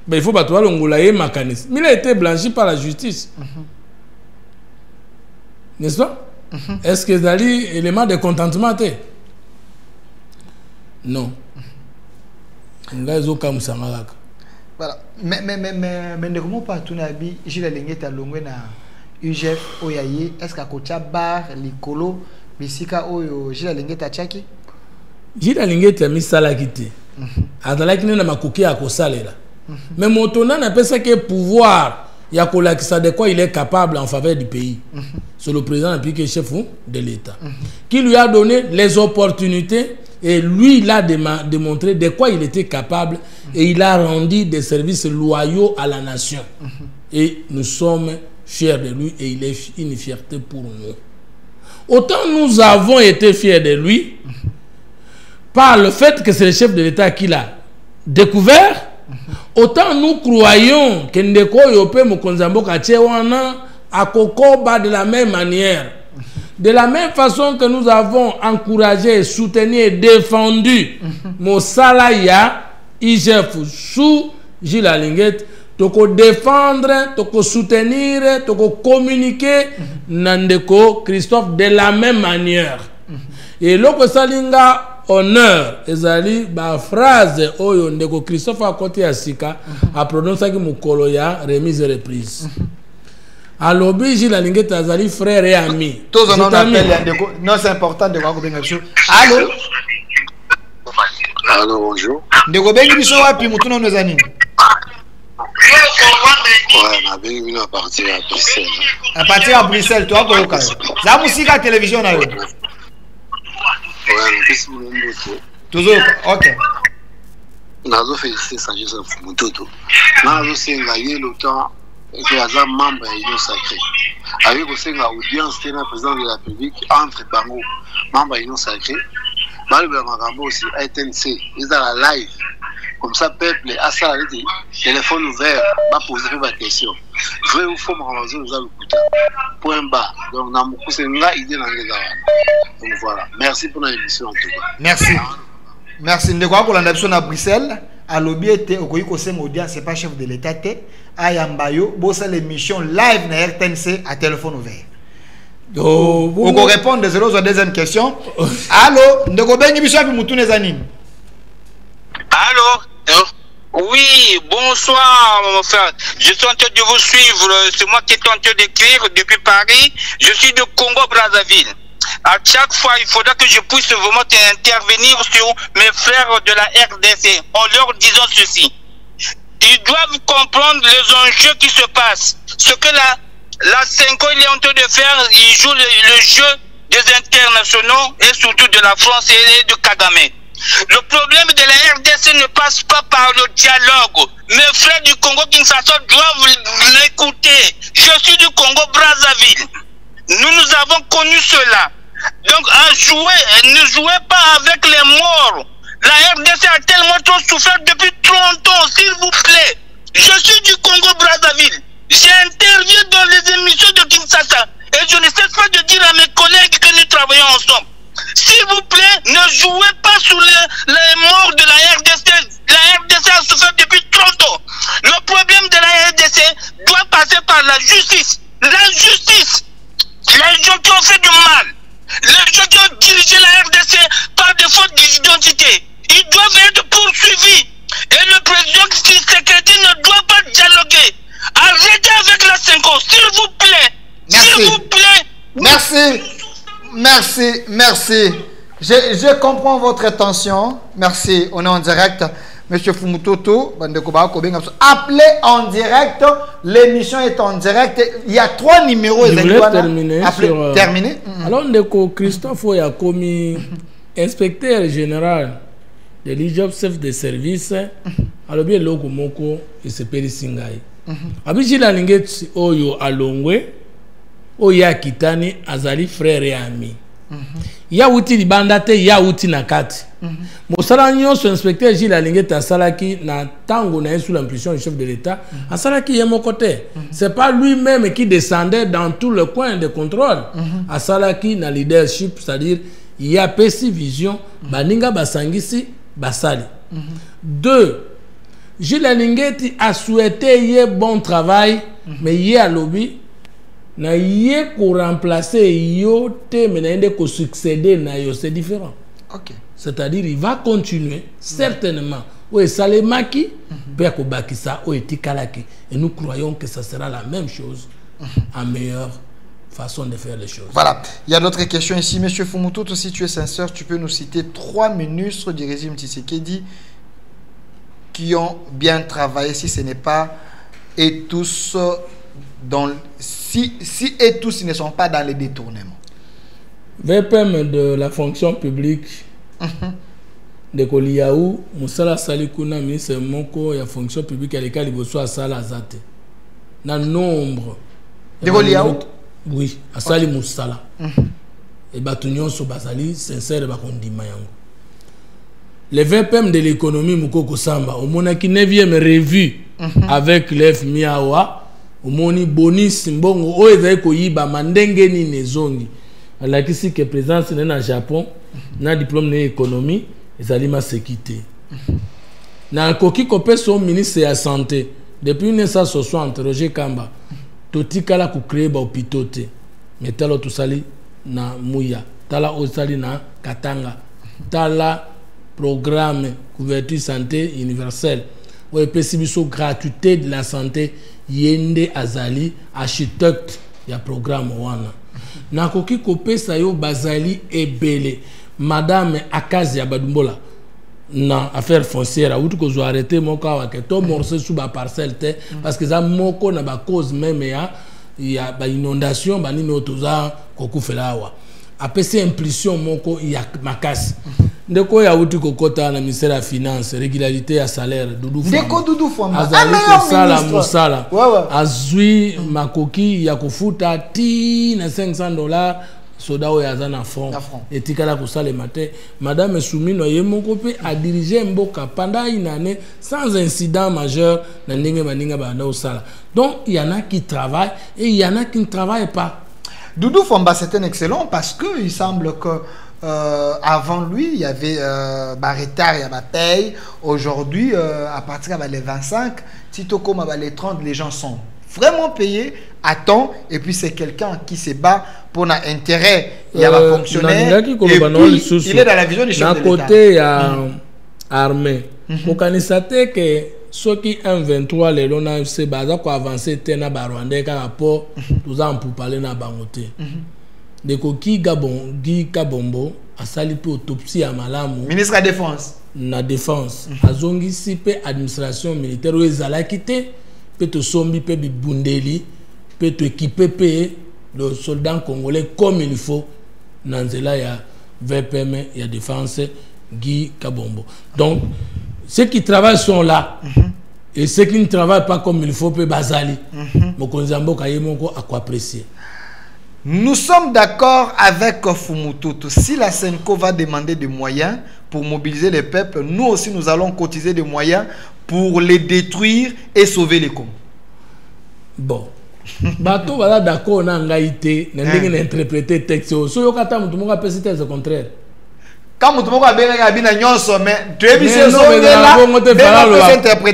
Speaker 3: ben il faut battre longola ye mécanisme mais il a été blanchi par la justice n'est-ce pas est-ce que ezali élément de contentement te non nga ezoka musangaka voilà mais ne comment pas tunabi jila lengeta longwe na UGF oyaye est-ce que kocha bar likolo bisika oyo jila lingeta chaki jila lingeta misala kité azalaki na makoki ya kosalela mais motona na pesa que pouvoir ya kolakisa de quoi il est capable en faveur du pays c'est le président puis que chef de l'État qui lui a donné les opportunités et lui il a démontré de quoi il était capable et il a rendu des services loyaux à la nation et nous sommes fiers de lui et il est une fierté pour nous. Autant nous avons été fiers de lui par le fait que c'est le chef de l'État qui l'a découvert, autant nous croyons que Ndeko Yope Mokonzambo Kachewana a Kokoba de la même manière. De la même façon que nous avons encouragé, soutenu et défendu Mosala IGF sous Gilles Alinguet, toko défendre, toko soutenir, toko communiquer Nandeko Christophe de la même manière. Et loko salinga honneur ezali ba phrase oyo Ndeko Christophe a côté asika a prononcé ki mukolo ya remise et reprise. Alobi Gilles Alinguet azali frère et ami. Tous on appelle Ndeko. Non, c'est important de voir ko benga biso. Allô?
Speaker 5: Allô, bonjour.
Speaker 3: Ndeko bengi biso wapi mutuna nozani?
Speaker 5: Ouais, ma belle vient à partir à Bruxelles.
Speaker 3: À partir à Bruxelles, toi, quoi, quoi. La musique à télévision, là. Ouais,
Speaker 5: mais qu'est-ce que vous voulez?
Speaker 3: Toujours, ok.
Speaker 5: Nazo félicité ça, je sais pas, tout. Nazo c'est gagné le temps que les membres de l'Union sacrée. Avec aussi l'audience qui est le président de la République entre Bango, membres de l'Union sacrée. Malgré Magambo aussi, ATNC, ils sont à la live. Comme ça, peuple, à ça, téléphone ouvert, va poser des questions.
Speaker 6: vrai ou faux Ramazan nous a écouté. Point bas. Donc dans mon coup c'est une idée dans les arabes. Donc voilà. Merci pour l'émission en tout cas.
Speaker 3: Merci. Merci. Nous avons la nation à Bruxelles. À l'objet était au Koyiko Modia, c'est pas chef de l'État. À Yambayo, bossa l'émission live na RTNC à téléphone ouvert. On peut répondre désolé aux deuxième question. Allô, ndeko bengi biso api mutu nezanim.
Speaker 7: Allô. Oui, bonsoir mon frère. Je suis en train de vous suivre. C'est moi qui est en train d'écrire depuis Paris. Je suis de Congo-Brazzaville. À chaque fois, il faudra que je puisse vraiment intervenir sur mes frères de la RDC en leur disant ceci. Ils doivent comprendre les enjeux qui se passent. Ce que la Senko il est en train de faire, il joue le jeu des internationaux et surtout de la France et de Kagame. Le problème de la RDC ne passe pas par le dialogue. Mes frères du Congo-Kinshasa doivent l'écouter. Je suis du Congo-Brazzaville. Nous avons connu cela. Donc, ne jouez pas avec les morts. La RDC a tellement trop souffert depuis 30 ans, s'il vous plaît. Je suis du Congo-Brazzaville. J'interviens dans les émissions de Kinshasa. Et je ne cesse pas de dire à mes collègues que nous travaillons ensemble. S'il vous plaît, ne jouez pas sur les morts de la RDC. La RDC a souffert depuis 30 ans. Le problème de la RDC doit passer par la justice. La justice. Les gens qui ont fait du mal. Les gens qui ont dirigé la RDC par défaut d'identité. Ils doivent être poursuivis. Et le président Tshisekedi ne doit pas dialoguer. Arrêtez avec la 5 ans, s'il vous plaît. S'il vous plaît.
Speaker 3: Merci. Je comprends votre attention. Merci. On est en direct. Monsieur Fumutoto, appelez en direct. L'émission est en direct. Il y a 3 numéros.
Speaker 2: Je voulais terminer sur...
Speaker 3: Terminer.
Speaker 2: Alors, Christophe a commis inspecteur général de l'IJOP, chef de service. Alors, bien, Loko Moko, il s'appelle Singai. Abiji la lingeti oyo alongwe oya kitani azali frère et ami. Ya uti libanda te ya uti nakati. Mosala nyonso inspecteur Gilles Alingeti asalaki na tango na sous l'impulsion du chef de l'État, asalaki yemo côté. C'est pas lui-même qui descendait dans tout le coin de contrôle. Asalaki na leadership, c'est-à-dire il y a pesi vision baninga basangisi basali. 2. Gilles Alingeti a souhaité y bon travail, mais y a lobby na yé pour remplacer yo te mais ko succéder na yo, c'est différent.
Speaker 3: OK.
Speaker 2: C'est-à-dire il va continuer certainement. Oui, Salemaki peut ko bakisa o etikalaki et nous croyons que ça sera la même chose en meilleure façon de faire les choses.
Speaker 3: Voilà. Il y a d'autres questions ici. Monsieur Fumutoto, si tu es sincère, tu peux nous citer 3 ministres du régime Tshisekedi qui ont bien travaillé, si ce n'est pas et tous dans si et tous ils ne sont pas dans les détournements.
Speaker 2: VPM de la fonction publique de Koliaou, Moussala Salikuna, ministre Moko, il y a fonction publique à l'école, il y a Sala Zate. Dans nombre
Speaker 3: de Koliaou.
Speaker 2: Oui, à Sali Moussala. Et Batunion Sobasali, sincère et Bakondima Yango. Les VPM de l'économie Moukoko Samba, au monaki 9e revue avec l'FMI Awa, au moni bonus mbongo oezai koyiba mandenge ni nezongi. Alakisi que présence na Japon, na diplôme na économie, ezali ma sécurité. Na koki kopé son ministre de la santé, depuis 1960 Roger Kamba, totikala ko créer ba hôpitaux te. Mais talo tosali na Muya, tala osali na Katanga, tala programme couverture santé universelle ou possibilité gratuité de la santé yende azali architecte ya programme wana na koki kopesa yo bazali ebele madame Akazi ya Badumbola na affaire foncière a outu ko zo arrêter moko wa ke to morceau sous ba parcelle te parce que ça moko na ba cause même ya ba inondation ba nino toza kokufela wa apesi impulsion moko ya makasi ndeko ya uti kokota na ministère ya finance régularité ya salaire Doudou Fama
Speaker 3: ndeko Doudou Fama
Speaker 2: azali sala musala azui makoki ya kufuta ti na $500 soda oyo aza na front etikala kosala matin madame Soumino ye moko pe a dirigé mboka pendant une année sans incident majeur na ndenge maninga banda osala. Donc il y en a qui travaillent et il y en a qui ne travaillent pas.
Speaker 3: Doudou Fomba, c'est un excellent parce que il semble que avant lui il y avait Barretard, il y avait paye. Aujourd'hui à partir de les 25 Tito comme les 30 les gens sont vraiment payé à temps et puis c'est quelqu'un qui se bat pour l'intérêt il y a un fonctionnaire et puis il est dans la vision du chef de l'État.
Speaker 2: Côté il y a armée pour connaître que ceux qui M23 les lona FC baza ko avancer tena ba Rwanda ka rapport tous en pour parler na bangote de koki Gabon Guy Kabombo asali pe autopsie ya malamu
Speaker 3: ministre de la défense
Speaker 2: na défense azongi si pe administration militaire o ezala kité peut te sombi peut bundeli peut te équiper le soldat congolais comme il faut nanzela ya VPM ya défense Guy Kabombo. Donc ceux qui travaillent sont là et ceux qui ne travaillent pas comme il faut peut bazali mokonzambo kayemoko à quoi apprécier.
Speaker 3: Nous sommes d'accord avec Fumututu. Si la Senko va demander des moyens pour mobiliser les peuples, nous aussi nous allons cotiser des moyens pour les détruire et sauver les Congos.
Speaker 2: Bon. Bato voilà d'accord na ngaité na ndenge na interpréter texte so yo kata mutu moko apesi texte au contraire.
Speaker 3: Quand mutu moko abenga bina nyonso mais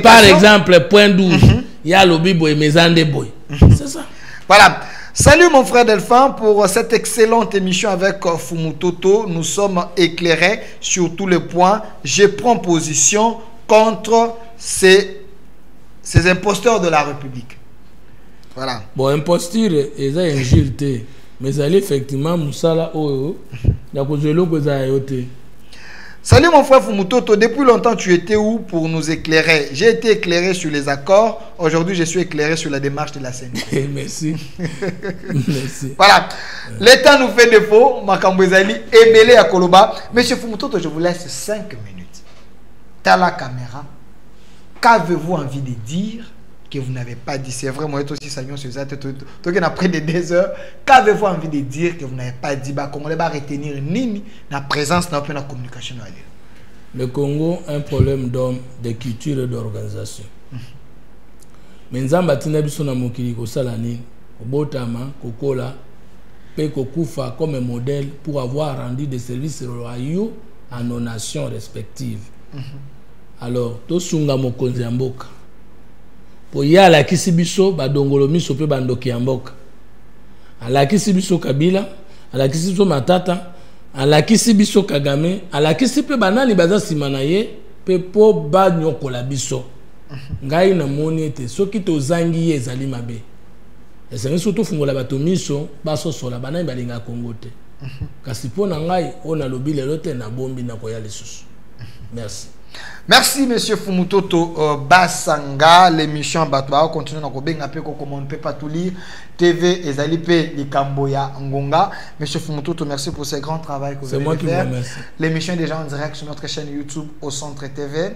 Speaker 2: par exemple point 12 il y a le bibo et mezande boy. C'est ça.
Speaker 3: Voilà. Salut mon frère Delphin pour cette excellente émission avec Fumutoto. Nous sommes éclairés sur tous les points. Je prends position contre ces imposteurs de la République. Voilà.
Speaker 2: Bon, imposture, ils ont injilté. Mais allez effectivement, Moussala, oh,
Speaker 3: salut mon frère Fumutoto. Depuis longtemps, tu étais où pour nous éclairer? J'ai été éclairé sur les accords. Aujourd'hui, je suis éclairé sur la démarche de la CENI.
Speaker 2: Merci. Merci.
Speaker 3: Voilà. L'État nous fait défaut. Makambouezali, Ebele à Koloba. Monsieur Fumutoto, je vous laisse 5 minutes. T'as la caméra. Qu'avez-vous envie de dire que vous n'avez pas dit? C'est vrai, moi aussi, ça vient sur ça. Après des 2 heures, qu'avez-vous envie de dire que vous n'avez pas dit? Comment on va retenir ni la présence dans la communication?
Speaker 2: Le Congo a un problème d'homme, de culture et d'organisation. Mais nous avons bâti na mokili ko salani, botama, kokola, pe kokufa comme un modèle pour avoir rendu des services royaux à nos nations respectives. Alors, to sunga mokonzi ya mboka. Po ya la kisibiso badongolo miso pe bandoki ya mboka. Ala kisibiso Kabila, ala kisibiso Matata, ala kisibiso Kagame, ala kisipe banani baza simana ye pe po ba nyokola biso. Ngai na moni ete soki to zangi ye ezali mabe. Esengi surtout fungola bato miso baso sola banani balinga Kongo te. Kasi po na ngai ona lobi lelo te na bombi na koya lisusu. Merci.
Speaker 3: Merci monsieur Fumutoto Basanga. L'émission Batwa continue na kobenga pe ko comment on ne peut pas tout lire. TV ezali pe Likamboya Ngonga. Monsieur Fumutoto, merci pour ce grand travail que vous avez fait. C'est moi qui vous remercie. L'émission est déjà en direct sur notre chaîne YouTube Au Centre TV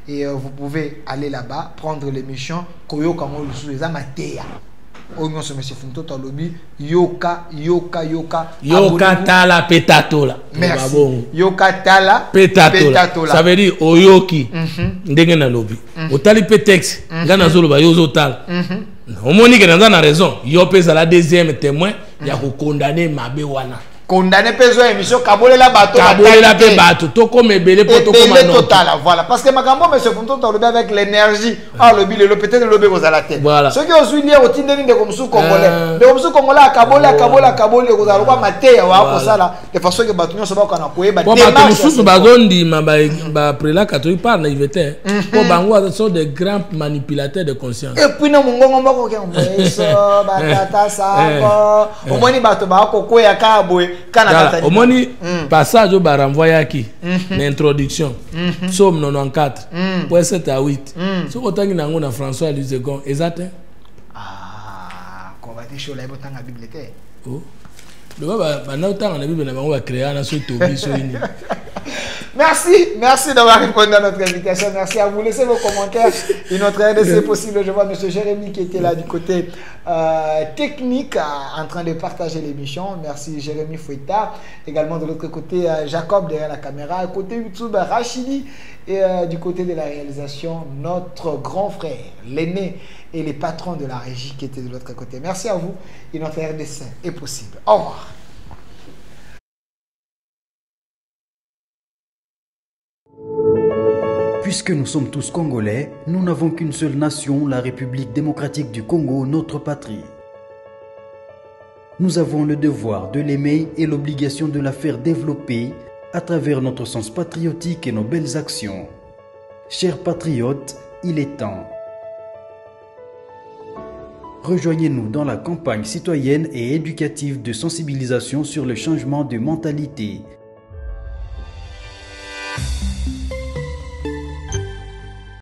Speaker 3: et vous pouvez aller là-bas prendre l'émission Koyo Kango Lusu les Amateya. Oignon sur monsieur Fumutoto lobby yoka
Speaker 2: tala petatola.
Speaker 3: Merci. Yoka tala
Speaker 2: petatola. Ça veut dire oyoki ndenge na lobby. Otali petex ngana zolo ba yozo tala. Omoni ke na raison. Yo pesa la deuxième témoin ya ko condamner mabe wana.
Speaker 3: Condamné peso émission kabolela bato
Speaker 2: to comme ebele poto comme
Speaker 3: total voilà parce que makambo monsieur Fumutoto lobby avec l'énergie lobby le peut-être le lobby aux à la tête ceux qui ont suivi au tindeni de comme sous congolais de comme sous congolais kabole aux alwa maté wa ko sala de façon que bato nyoso ba kana koyeba
Speaker 2: démarche sous bazondi ba prela catholique par naïveté pour bango sont des grands manipulateurs de conscience
Speaker 3: et puis na mongongo mbako ke mbeso batata sako omoni bato ba ko koya kaboy.
Speaker 2: Au moni passage au renvoyaki l'introduction Somme 94 point 7 à 8 ce autant que nango na François Louis II exact
Speaker 3: qu'on va te show la botanga la Bible était
Speaker 2: oh le baba na autant na Bible na bango va créer na so tobi so ini
Speaker 3: Merci d'avoir répondu à notre invitation. Merci à vous. Laissez vos commentaires. Et notre RDC possible. Je vois M. Jérémy qui était là du côté technique en train de partager l'émission. Merci Jérémy Fouetta. Également de l'autre côté, Jacob derrière la caméra. Côté YouTube, Rachidi. Et du côté de la réalisation, notre grand frère, l'aîné et les patrons de la régie qui étaient de l'autre côté. Merci à vous. Et notre RDC est possible. Au revoir.
Speaker 4: Puisque nous sommes tous Congolais, nous n'avons qu'une seule nation, la République démocratique du Congo, notre patrie. Nous avons le devoir de l'aimer et l'obligation de la faire développer à travers notre sens patriotique et nos belles actions. Chers patriotes, il est temps. Rejoignez-nous dans la campagne citoyenne et éducative de sensibilisation sur le changement de mentalité.